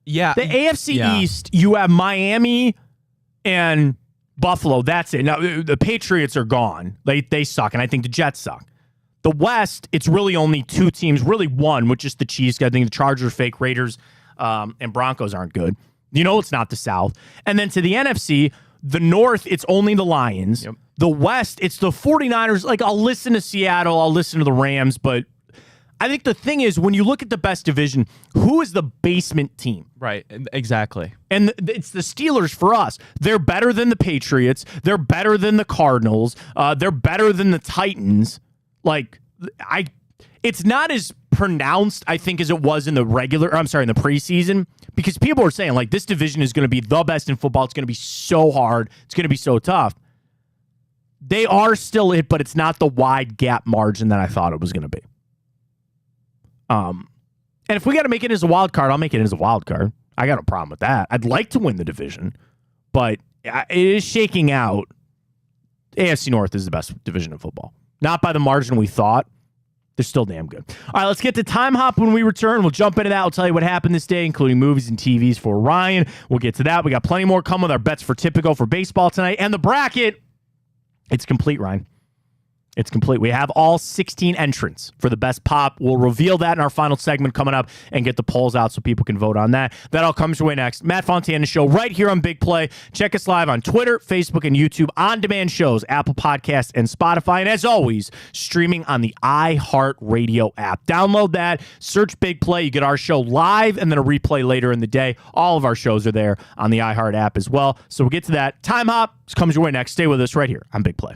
Yeah. The AFC East, you have Miami and Buffalo. That's it. Now, the Patriots are gone. They suck, and I think the Jets suck. The West, it's really only two teams, really one, which is the Chiefs. I think the Chargers, fake Raiders, and Broncos aren't good. It's not the South. And then to the NFC, the North, it's only the Lions. Yep. The West, it's the 49ers. Like, I'll listen to Seattle, I'll listen to the Rams, but I think the thing is, when you look at the best division, who is the basement team? Right, exactly. And it's the Steelers for us. They're better than the Patriots. They're better than the Cardinals. They're better than the Titans. It's not as pronounced, I think, as it was in the in the preseason, because people are saying, like, this division is going to be the best in football. It's going to be so hard. It's going to be so tough. They are still it, but it's not the wide gap margin that I thought it was going to be. And if we got to make it as a wild card, I'll make it as a wild card. I got no problem with that. I'd like to win the division, but it is shaking out. AFC North is the best division in football. Not by the margin we thought. They're still damn good. All right, let's get to Time Hop when we return. We'll jump into that. We'll tell you what happened this day, including movies and TVs for Ryan. We'll get to that. We got plenty more coming with our bets for Tipico for baseball tonight. And the bracket, it's complete, Ryan. It's complete. We have all 16 entrants for the best pop. We'll reveal that in our final segment coming up and get the polls out so people can vote on that. That all comes your way next. Matt Fontana Show right here on Big Play. Check us live on Twitter, Facebook, and YouTube. On-demand shows, Apple Podcasts, and Spotify. And as always, streaming on the iHeartRadio app. Download that. Search Big Play. You get our show live and then a replay later in the day. All of our shows are there on the iHeart app as well. So we'll get to that. Time Hop comes your way next. Stay with us right here on Big Play.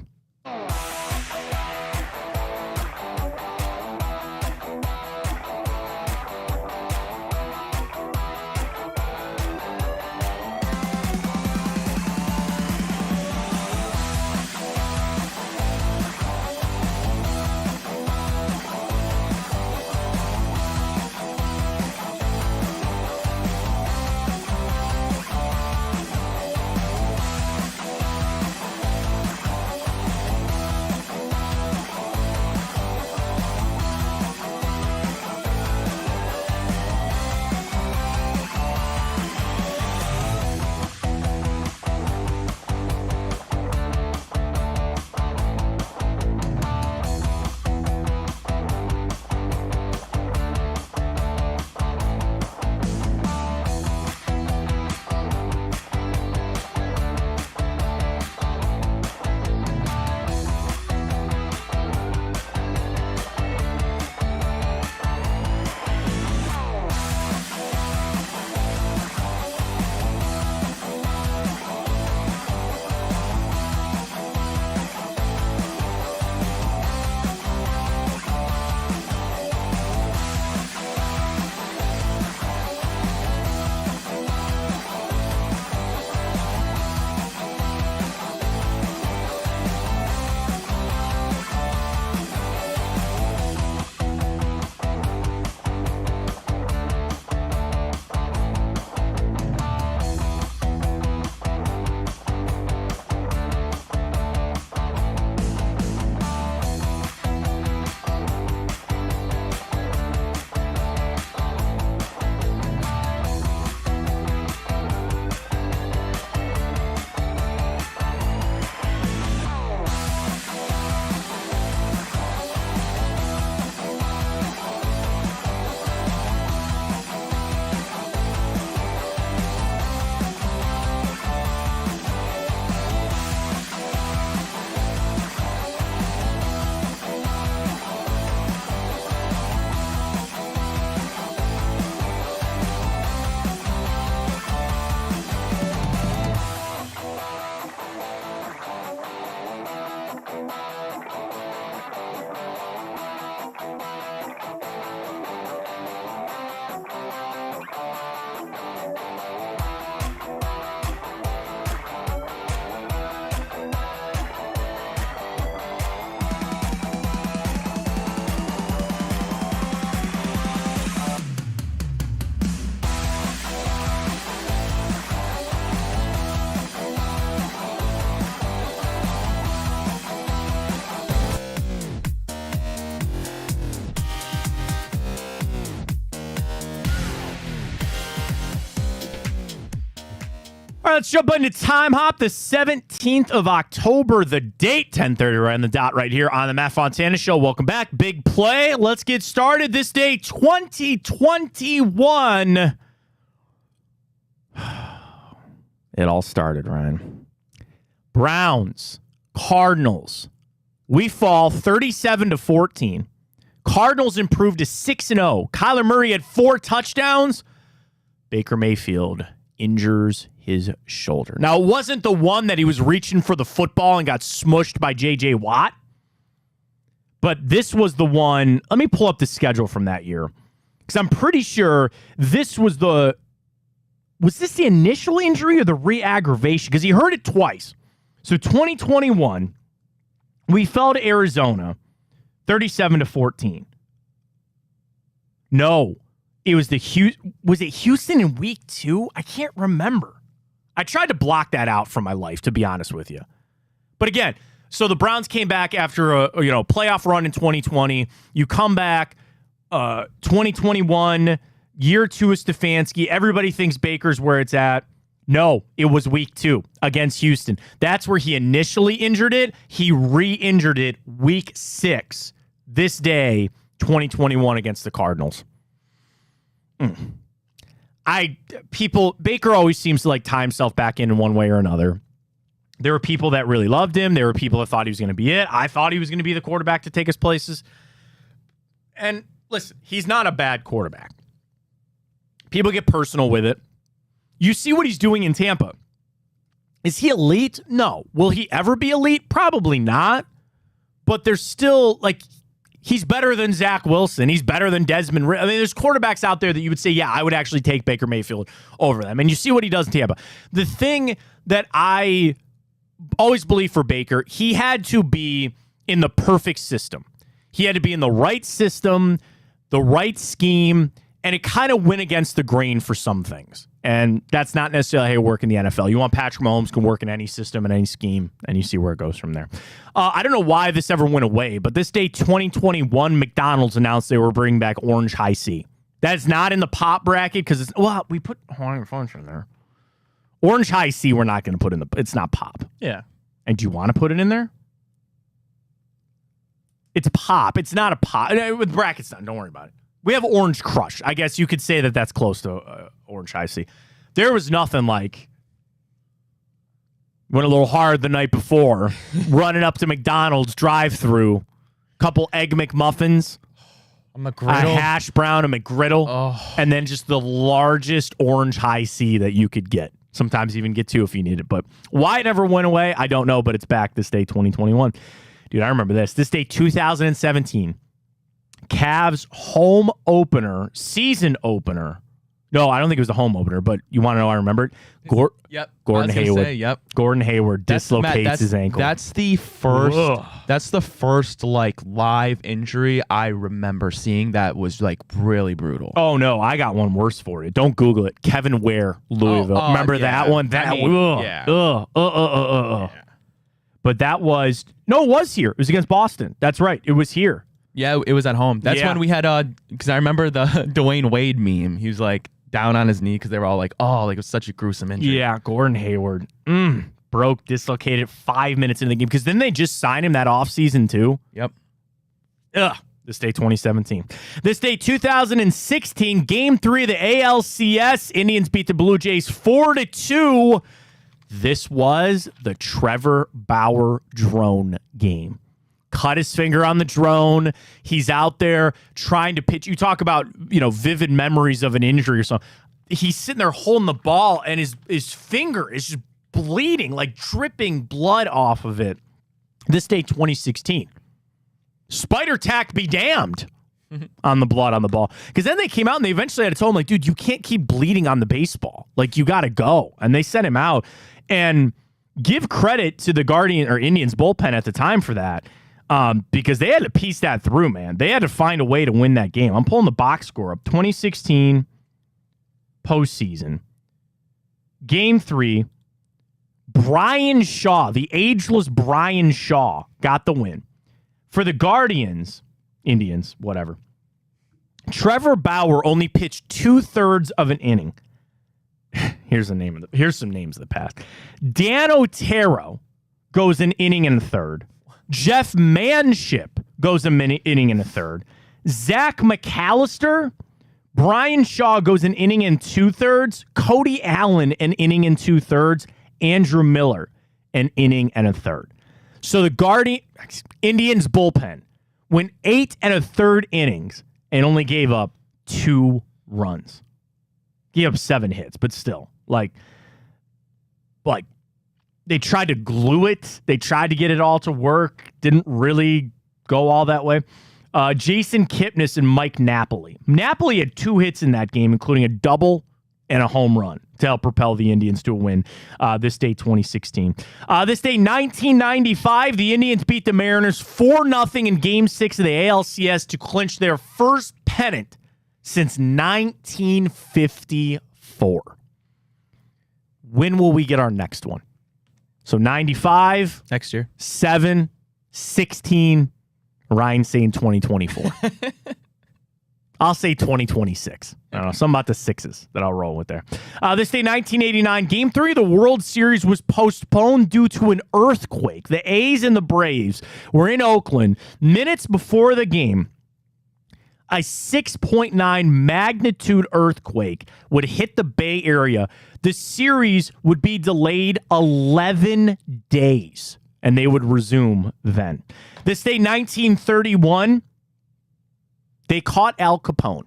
All right, let's jump into Time Hop, the 17th of October, the date, 10:30 right on the dot right here on the Matt Fontana Show. Welcome back. Big play. Let's get started. This day, 2021. It all started, Ryan. Browns, Cardinals. We fall 37-14. Cardinals improved to 6-0. Kyler Murray had 4 touchdowns. Baker Mayfield injures his shoulder. Now, it wasn't the one that he was reaching for the football and got smushed by J.J. Watt, but this was the one. Let me pull up the schedule from that year, because I'm pretty sure this was the. Was this the initial injury or the re-aggravation? Because he hurt it twice. So 2021, we fell to Arizona, 37-14. No, it was was it Houston in week 2? I can't remember. I tried to block that out from my life, to be honest with you. But again, so the Browns came back after a playoff run in 2020. You come back 2021, year 2 of Stefanski. Everybody thinks Baker's where it's at. No, it was week 2 against Houston. That's where he initially injured it. He re-injured it week 6, this day, 2021 against the Cardinals. Baker always seems to tie himself back in one way or another. There were people that really loved him. There were people that thought he was going to be it. I thought he was going to be the quarterback to take us places. And listen, he's not a bad quarterback. People get personal with it. You see what he's doing in Tampa. Is he elite? No. Will he ever be elite? Probably not. But there's still, he's better than Zach Wilson. He's better than Desmond. I mean, there's quarterbacks out there that you would say, yeah, I would actually take Baker Mayfield over them. And you see what he does in Tampa. The thing that I always believe for Baker, he had to be in the perfect system. He had to be in the right system, the right scheme, and it kind of went against the grain for some things. And that's not necessarily how you work in the NFL. You want Patrick Mahomes can work in any system and any scheme, and you see where it goes from there. I don't know why this ever went away, but this day, 2021, McDonald's announced they were bringing back Orange High C. That's not in the pop bracket because we put Hawaiian Punch in there. Orange High C, we're not going to put in it's not pop. Yeah. And do you want to put it in there? It's pop. It's not a pop. With brackets done, don't worry about it. We have Orange Crush. I guess you could say that that's close to Orange High C. There was nothing like went a little hard the night before, running up to McDonald's drive-through, couple Egg McMuffins, a McGriddle, a hash brown, a McGriddle, and then just the largest Orange High C that you could get. Sometimes even get 2 if you need it. But why it never went away, I don't know, but it's back this day, 2021. Dude, I remember this. This day, 2017. Cavs home opener, season opener. No, I don't think it was the home opener, but you want to know I remember it? Gordon Hayward. Gordon Hayward dislocates his ankle. That's the first. Ugh. That's the first live injury I remember seeing that was really brutal. Oh no, I got one worse for you. Don't Google it. Kevin Ware, Louisville. Remember that one? Yeah. But that was it was here. It was against Boston. That's right. It was here. Yeah, it was at home. That's when we had because I remember the Dwayne Wade meme. He was down on his knee because they were all it was such a gruesome injury. Yeah, Gordon Hayward broke, dislocated 5 minutes into the game because then they just signed him that offseason too. Yep. This day 2017. This day 2016, Game 3 of the ALCS. Indians beat the Blue Jays 4-2. This was the Trevor Bauer drone game. Cut his finger on the drone. He's out there trying to pitch. You talk about, vivid memories of an injury or something. He's sitting there holding the ball, and his finger is just bleeding, dripping blood off of it. This day, 2016. Spider tack be damned on the blood on the ball. Because then they came out, and they eventually had to tell him, dude, you can't keep bleeding on the baseball. You got to go. And they sent him out. And give credit to the Indians bullpen at the time for that. Because they had to piece that through, man. They had to find a way to win that game. I'm pulling the box score up. 2016 postseason. Game 3. Brian Shaw, the ageless Brian Shaw, got the win. For the Indians, whatever. Trevor Bauer only pitched 2/3 of an inning. Here Here's some names of the past. Dan Otero goes an inning and a third. Jeff Manship goes an inning and a third. Zach McAllister, Brian Shaw goes an inning and 2/3. Cody Allen, an inning and 2/3. Andrew Miller, an inning and a third. So the Indians bullpen went 8 1/3 innings and only gave up 2 runs. Gave up 7 hits, but still, like they tried to glue it. They tried to get it all to work. Didn't really go all that way. Jason Kipnis and Mike Napoli. Napoli had 2 hits in that game, including a double and a home run to help propel the Indians to a win this day, 2016. This day, 1995, the Indians beat the Mariners 4-0 in Game 6 of the ALCS to clinch their first pennant since 1954. When will we get our next one? So 95. Next year. 7, 16. Ryan saying 2024. I'll say 2026. I don't know. Something about the 6s that I'll roll with there. This day, 1989, Game 3 of the World Series was postponed due to an earthquake. The A's and the Braves were in Oakland. Minutes before the game, a 6.9 magnitude earthquake would hit the Bay Area. The series would be delayed 11 days, and they would resume then. This day, 1931, they caught Al Capone.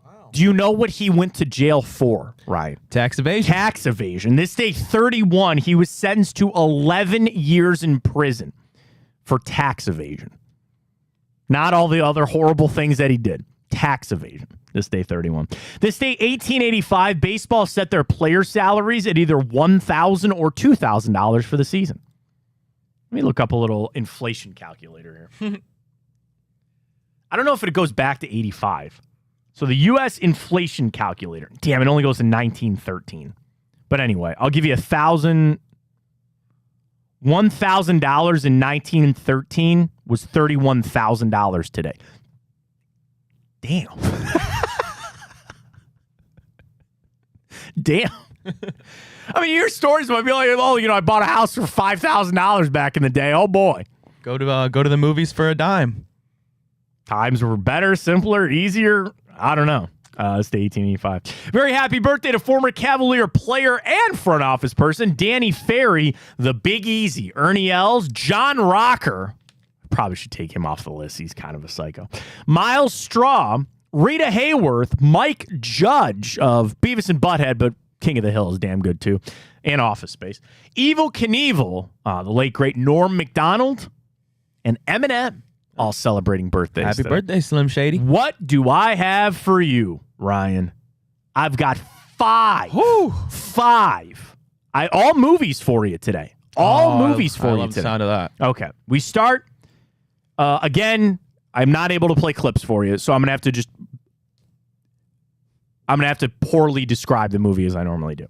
Wow. Do you know what he went to jail for, Ryan? Tax evasion. Tax evasion. This day, 31, he was sentenced to 11 years in prison for tax evasion. Not all the other horrible things that he did. Tax evasion. This day, 31. This day, 1885, baseball set their player salaries at either $1,000 or $2,000 for the season. Let me look up a little inflation calculator here. I don't know if it goes back to 85. So the U.S. inflation calculator. Damn, it only goes to 1913. But anyway, I'll give you $1,000 in 1913 was $31,000 today. Damn. Damn. I mean, your stories might be like, oh, I bought a house for $5,000 back in the day. Oh boy. Go to the movies for a dime. Times were better, simpler, easier. I don't know. It's the 1885. Very happy birthday to former Cavalier player and front office person Danny Ferry, the Big Easy, Ernie Els, John Rocker. Probably should take him off the list. He's kind of a psycho. Miles Straw, Rita Hayworth, Mike Judge of Beavis and Butthead, but King of the Hill is damn good too, and Office Space. Evil Knievel, the late great Norm Macdonald, and Eminem, all celebrating birthdays. Happy today. birthday, Slim Shady. What do I have for you, Ryan? I've got 5. Woo. 5. All movies for you today. All movies for I you love today. the sound of that. Okay. We start. Again, I'm not able to play clips for you, so I'm going to have to poorly describe the movie as I normally do.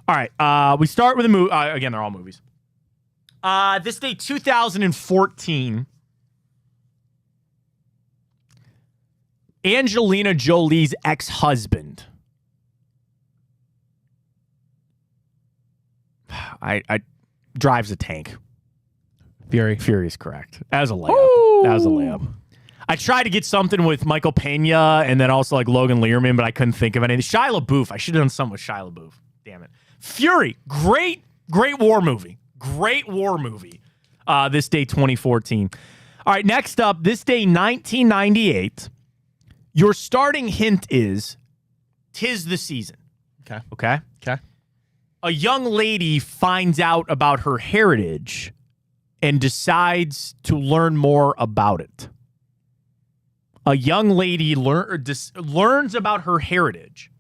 All right. We start with a movie. Again, they're all movies. This day, 2014. Angelina Jolie's ex-husband. I drives a tank. Fury is correct. That was a layup. Ooh. That was a layup. I tried to get something with Michael Pena and then also like Logan Lerman, but I couldn't think of anything. Shia LaBeouf. I should have done something with Shia LaBeouf. Damn it. Fury. Great war movie. Great war movie. This day, 2014. All right, next up, this day, 1998. Your starting hint is 'tis the season. Okay? A young lady finds out about her heritage and decides to learn more about it. A young lady learns about her heritage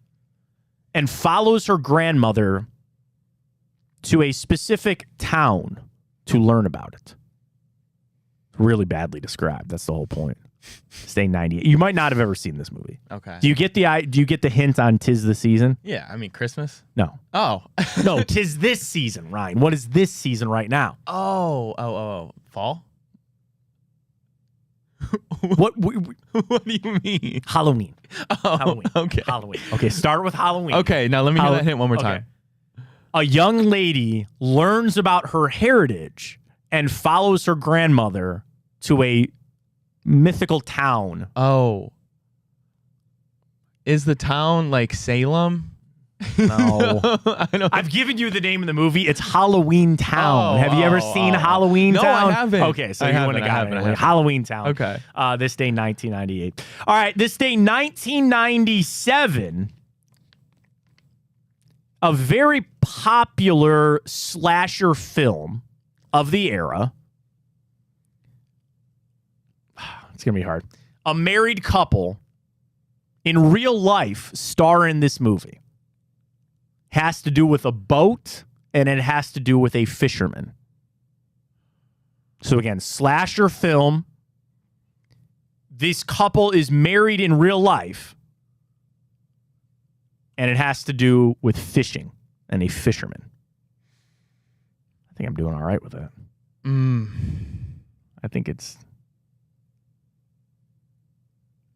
and follows her grandmother to a specific town to learn about it. Really badly described. That's the whole point. Stay 98. You might not have ever seen this movie. Okay. Do you get the hint on 'tis the season? Yeah, I mean Christmas. No. Oh. No, 'tis this season, Ryan. What is this season right now? Oh. Fall? What What do you mean? Halloween. Oh, Halloween. okay. Halloween. Okay, start with Halloween. Okay, now let me hear that hint one more time. A young lady learns about her heritage and follows her grandmother to a mythical town. Oh. Is the town like Salem? No. I don't. I've given you the name of the movie. It's Halloween Town. Have you ever seen Halloween No, Town? I haven't. Okay, so I you haven't, wouldn't I have got haven't, it. Halloween Town. Okay. This day, 1998. All right, this day, 1997. A very popular slasher film of the era. It's going to be hard. A married couple in real life star in this movie. Has to do with a boat, and it has to do with a fisherman. So again, slasher film. This couple is married in real life, and it has to do with fishing and a fisherman. I think I'm doing all right with that. I think it's...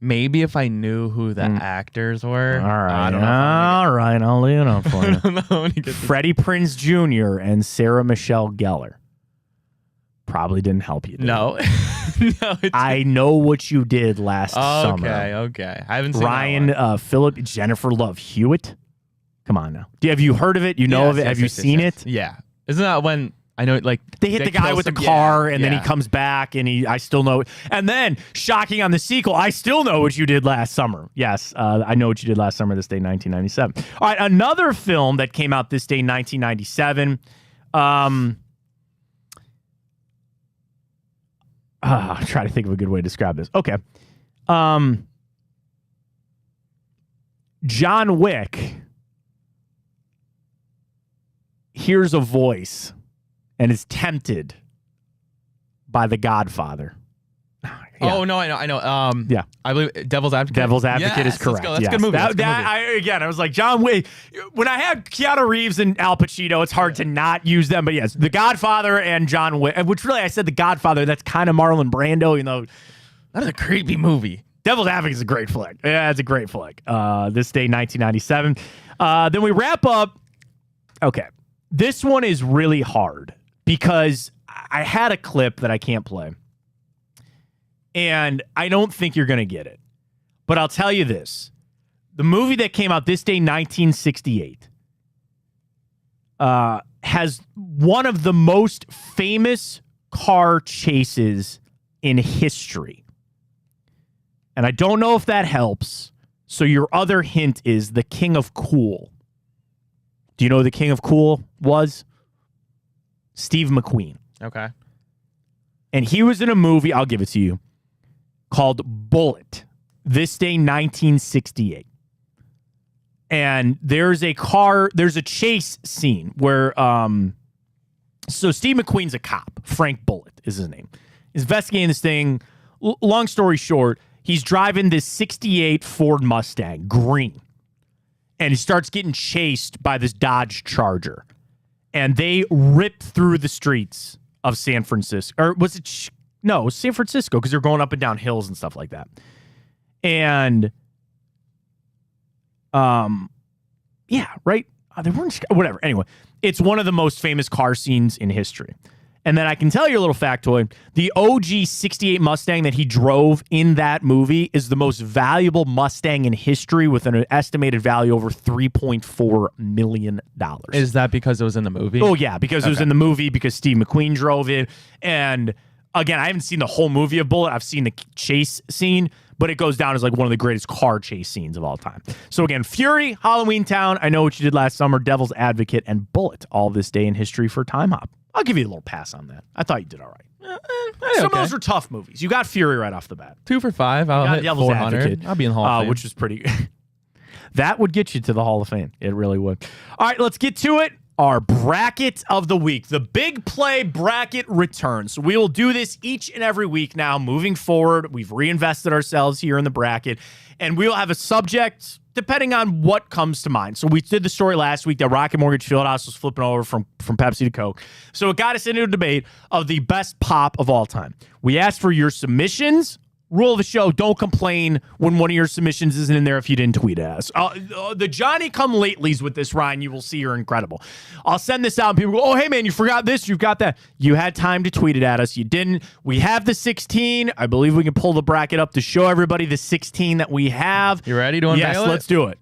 Maybe if I knew who the actors were. All right. I don't know. All right. I'll leave it up for you. I don't know when you get to- Freddie Prinze Jr. and Sarah Michelle Gellar. Probably didn't help you. Did No. it? No. It's... I Know What You Did Last Summer. Okay. I haven't seen Ryan that one. Phillip, Jennifer Love Hewitt. Come on now. Have you heard of it? You know Yes, of it? yes, Have you yes, seen yes. it? Yeah. Isn't that when I know like They hit the guy kill with the some- car, yeah, and then he yeah. comes back, and I still know. And then, shocking on the sequel, I Still Know What You Did Last Summer. Yes, I Know What You Did Last Summer, this day, 1997. All right, another film that came out this day, 1997. I'm trying to think of a good way to describe this. Okay. John Wick hears a voice and is tempted by the Godfather. Yeah. Oh no, I know. Yeah. I believe Devil's Advocate. Devil's Advocate Yes, is correct. That's yes. a good movie. That- That's a good movie. I was like, John Wick. When I had Keanu Reeves and Al Pacino, it's hard to not use them. But yes, The Godfather and John Wick, which really I said The Godfather, that's kind of Marlon Brando, you know. That is a creepy movie. Devil's Advocate is a great flick. Yeah, it's a great flick. This day, 1997. Then we wrap up. Okay. This one is really hard because I had a clip that I can't play. And I don't think you're going to get it. But I'll tell you this. The movie that came out this day, 1968, has one of the most famous car chases in history. And I don't know if that helps. So your other hint is the King of Cool. Do you know who the King of Cool was? Steve McQueen. Okay. And he was in a movie, I'll give it to you, called Bullet. This day, 1968. And there's a chase scene where, so Steve McQueen's a cop. Frank Bullitt is his name. He's investigating this thing. Long story short, he's driving this 68 Ford Mustang, green. And he starts getting chased by this Dodge Charger. And they rip through the streets of San Francisco. Or was it... No, it was San Francisco because they're going up and down hills and stuff like that. And, yeah, right? They weren't, whatever. Anyway, it's one of the most famous car scenes in history. And then I can tell you a little factoid. The OG 68 Mustang that he drove in that movie is the most valuable Mustang in history with an estimated value over $3.4 million. Is that because it was in the movie? Oh, yeah, because it was in the movie, because Steve McQueen drove it. And again, I haven't seen the whole movie of Bullet. I've seen the chase scene, but it goes down as like one of the greatest car chase scenes of all time. So again, Fury, Halloween Town, I Know What You Did Last Summer, Devil's Advocate, and Bullet, all this day in history for Time Hop. I'll give you a little pass on that. I thought you did all right. Some of those are tough movies. You got Fury right off the bat. 2 for 5. I'll hit Devil's 400. Advocate, I'll be in the Hall of Fame. which is pretty. That would get you to the Hall of Fame. It really would. All right, let's get to it. Our bracket of the week. The big play bracket returns. So we will do this each and every week now moving forward. We've reinvested ourselves here in the bracket, and we will have a subject depending on what comes to mind. So we did the story last week that Rocket Mortgage Fieldhouse was flipping over from Pepsi to Coke. So it got us into a debate of the best pop of all time. We asked for your submissions. rule of the show, don't complain when one of your submissions isn't in there if you didn't tweet at us. The Johnny come latelys with this, Ryan, you will see are incredible. I'll send this out and people go, oh, hey, man, you forgot this, you've got that. You had time to tweet it at us. You didn't. We have the 16. I believe we can pull the bracket up to show everybody the 16 that we have. You ready to unveil Yes, it? let's do it.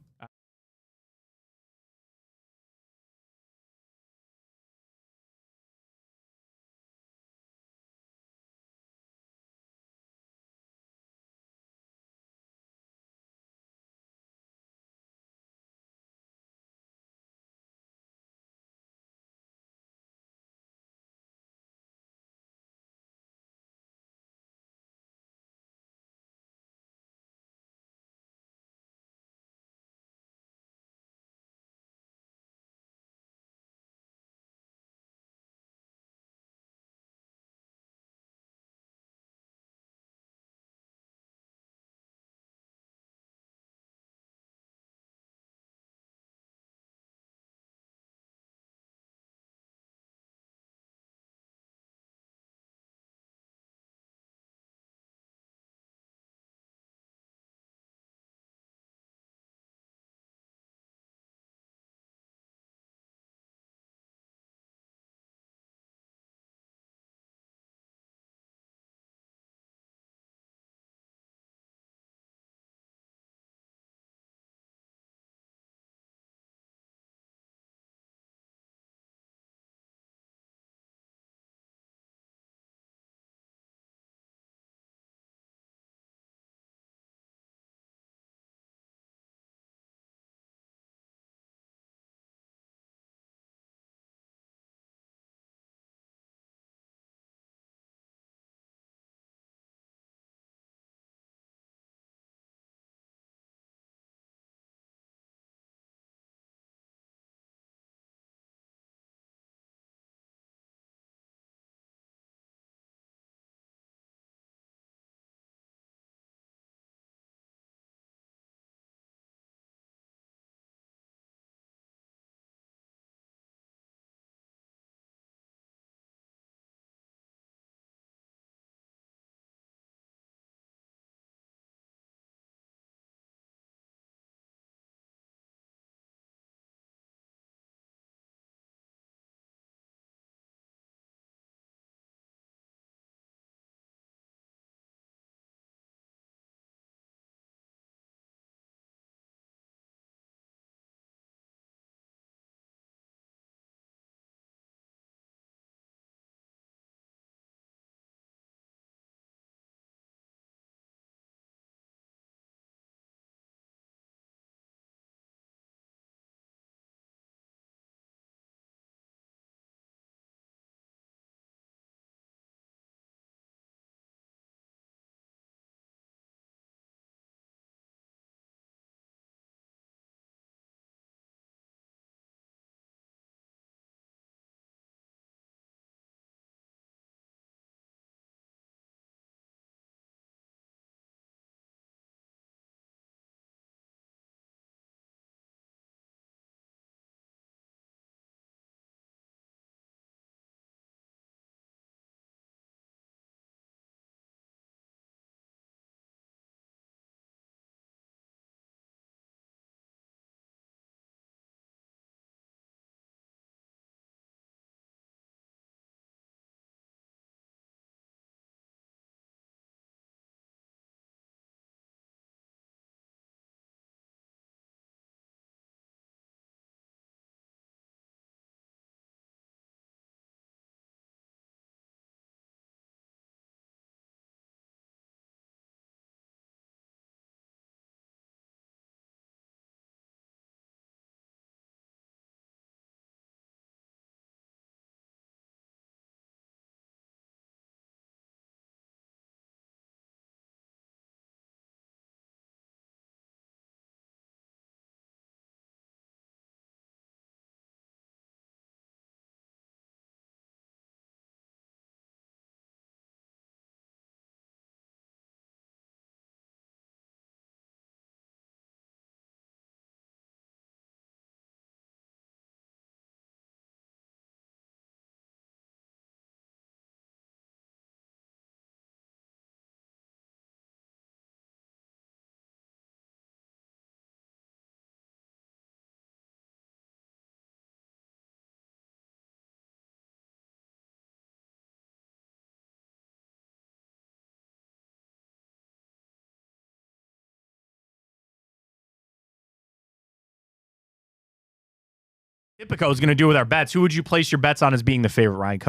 Typico is going to do with our bets. Who would you place your bets on as being the favorite, Ryan?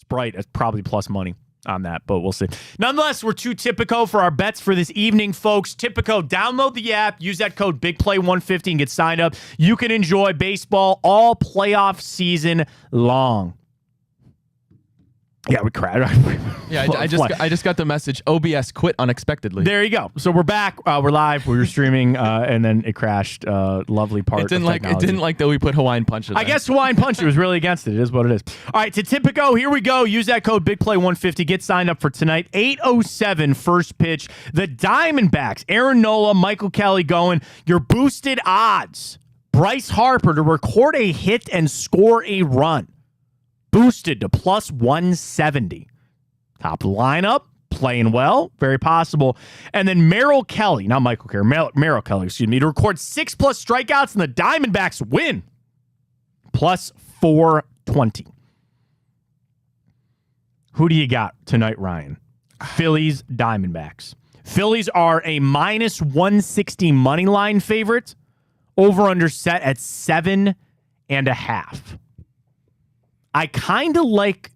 Sprite is probably plus money on that, but we'll see. Nonetheless, we're too Typico for our bets for this evening, folks. Typico, download the app, use that code BIGPLAY150 and get signed up. You can enjoy baseball all playoff season long. Yeah, we cried. Yeah, I just got the message. OBS quit unexpectedly. There you go. So we're back. We're live. We were streaming, and then it crashed. Lovely part. It didn't like that we put Hawaiian Punch in I guess Hawaiian Punch was really against it. It is what it is. All right, to Typico, here we go. Use that code BIGPLAY150. Get signed up for tonight. 8:07 first pitch. The Diamondbacks. Aaron Nola, Michael Kelly going. Your boosted odds. Bryce Harper to record a hit and score a run. Boosted to plus 170. Top lineup, playing well, very possible. And then Merrill Kelly, not Michael Kelly, Merrill Kelly, excuse me, to record 6+ strikeouts and the Diamondbacks win. Plus 420. Who do you got tonight, Ryan? Phillies, Diamondbacks. Phillies are a minus 160 money line favorite. Over under set at 7.5. I kind of like.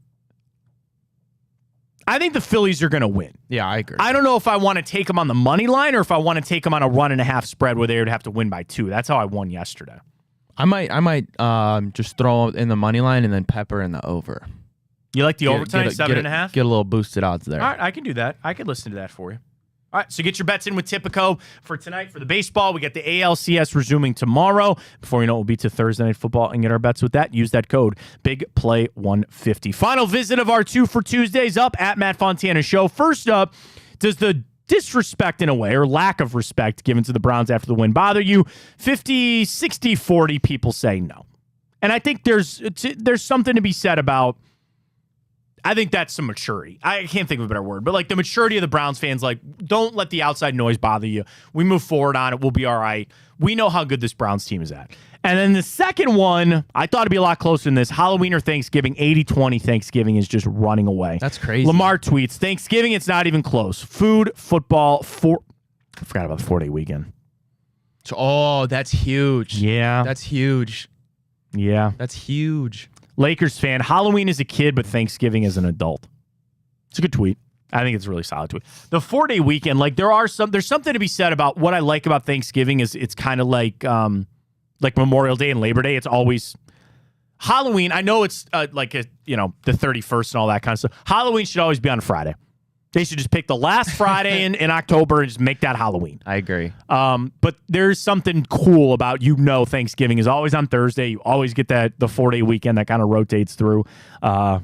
I think the Phillies are going to win. Yeah, I agree. I don't know if I want to take them on the money line or if I want to take them on a 1.5 spread where they would have to win by 2. That's how I won yesterday. I might just throw in the money line and then pepper in the over. You like the over tonight, 7.5? Get a little boosted odds there. All right, I can do that. I can listen to that for you. All right, so get your bets in with Typico for tonight for the baseball. We got the ALCS resuming tomorrow. Before you know it, we'll be to Thursday Night Football and get our bets with that. Use that code BIGPLAY150. Final visit of our 2 for Tuesdays up at Matt Fontana Show. First up, does the disrespect in a way or lack of respect given to the Browns after the win bother you? 50, 60, 40 people say no. And I think there's something to be said about. I think that's some maturity. I can't think of a better word, but like the maturity of the Browns fans, like don't let the outside noise bother you. We move forward on it. We'll be all right. We know how good this Browns team is at. And then the second one, I thought it'd be a lot closer than this. Halloween or Thanksgiving, 80-20 Thanksgiving is just running away. That's crazy. Lamar tweets, Thanksgiving, it's not even close. Food, football, I forgot about the 4-day weekend. Oh, that's huge. Yeah. That's huge. Yeah. That's huge. Lakers fan, Halloween as a kid, but Thanksgiving as an adult. It's a good tweet. I think it's a really solid tweet. The 4-day weekend, like there's something to be said about what I like about Thanksgiving is it's kind of like Memorial Day and Labor Day. It's always Halloween. I know it's the 31st and all that kind of stuff. Halloween should always be on a Friday. They should just pick the last Friday in October and just make that Halloween. I agree. But there's something cool about, Thanksgiving is always on Thursday. You always get the 4-day weekend that kind of rotates through. I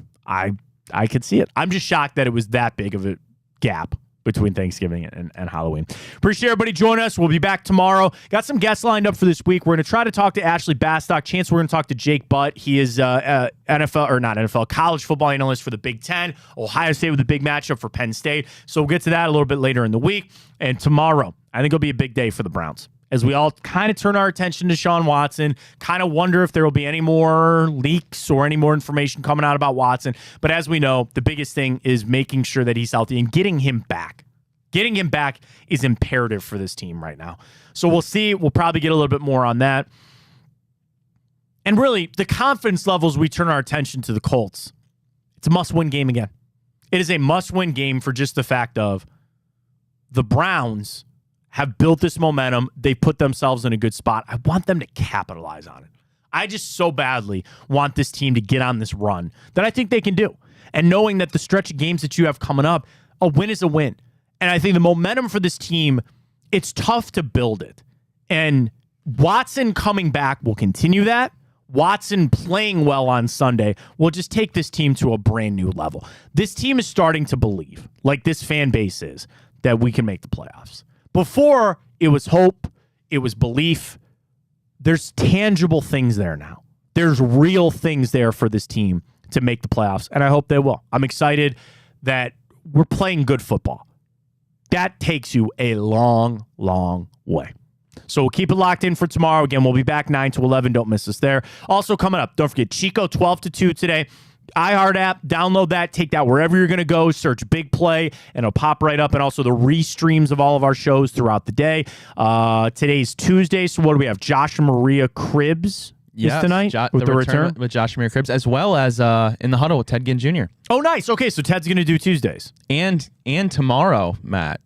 could see it. I'm just shocked that it was that big of a gap between Thanksgiving and Halloween. Appreciate everybody joining us. We'll be back tomorrow. Got some guests lined up for this week. We're going to try to talk to Ashley Bastock. Chance we're going to talk to Jake Butt. He is college football analyst for the Big Ten. Ohio State with a big matchup for Penn State. So we'll get to that a little bit later in the week. And tomorrow, I think it'll be a big day for the Browns. As we all kind of turn our attention to Sean Watson, kind of wonder if there will be any more leaks or any more information coming out about Watson. But as we know, the biggest thing is making sure that he's healthy and getting him back. Getting him back is imperative for this team right now. So we'll see. We'll probably get a little bit more on that. And really, the confidence levels we turn our attention to the Colts. It's a must-win game again. It is a must-win game for just the fact of the Browns have built this momentum. They put themselves in a good spot. I want them to capitalize on it. I just so badly want this team to get on this run that I think they can do. And knowing that the stretch of games that you have coming up, a win is a win. And I think the momentum for this team, it's tough to build it. And Watson coming back will continue that. Watson playing well on Sunday will just take this team to a brand new level. This team is starting to believe, like this fan base is, that we can make the playoffs. Before, it was hope, it was belief. There's tangible things there now. There's real things there for this team to make the playoffs, and I hope they will. I'm excited that we're playing good football. That takes you a long, long way. So we'll keep it locked in for tomorrow. Again, we'll be back 9 to 11. Don't miss us there. Also coming up, don't forget, Chico 12 to 2 today. iHeart app, download that, take that wherever you're going to go, search Big Play, and it'll pop right up, and also the restreams of all of our shows throughout the day. Today's Tuesday, so what do we have? Josh and Maria Cribbs is tonight with the return? With Josh and Maria Cribbs, as well as In the Huddle with Ted Ginn Jr. Oh, nice. Okay, so Ted's going to do Tuesdays. And tomorrow, Matt,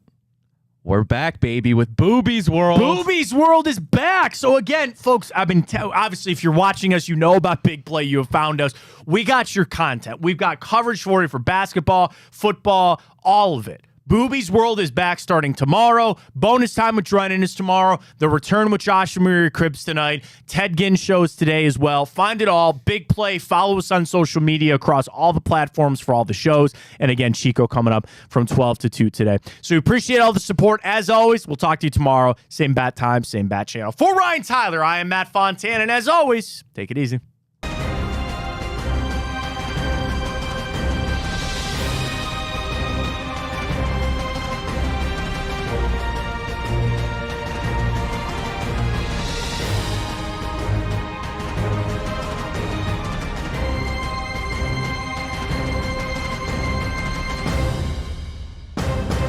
we're back, baby, with Boobies World. Boobies World is back. So again, folks, I've been obviously, if you're watching us, you know about Big Play. You have found us. We got your content. We've got coverage for you for basketball, football, all of it. Boobies World is back starting tomorrow. Bonus time with Drennan is tomorrow. The return with Josh and Maria Cribbs tonight. Ted Ginn shows today as well. Find it all. Big Play. Follow us on social media across all the platforms for all the shows. And again, Chico coming up from 12 to 2 today. So we appreciate all the support. As always, we'll talk to you tomorrow. Same bat time, same bat channel. For Ryan Tyler, I am Matt Fontana. And as always, take it easy.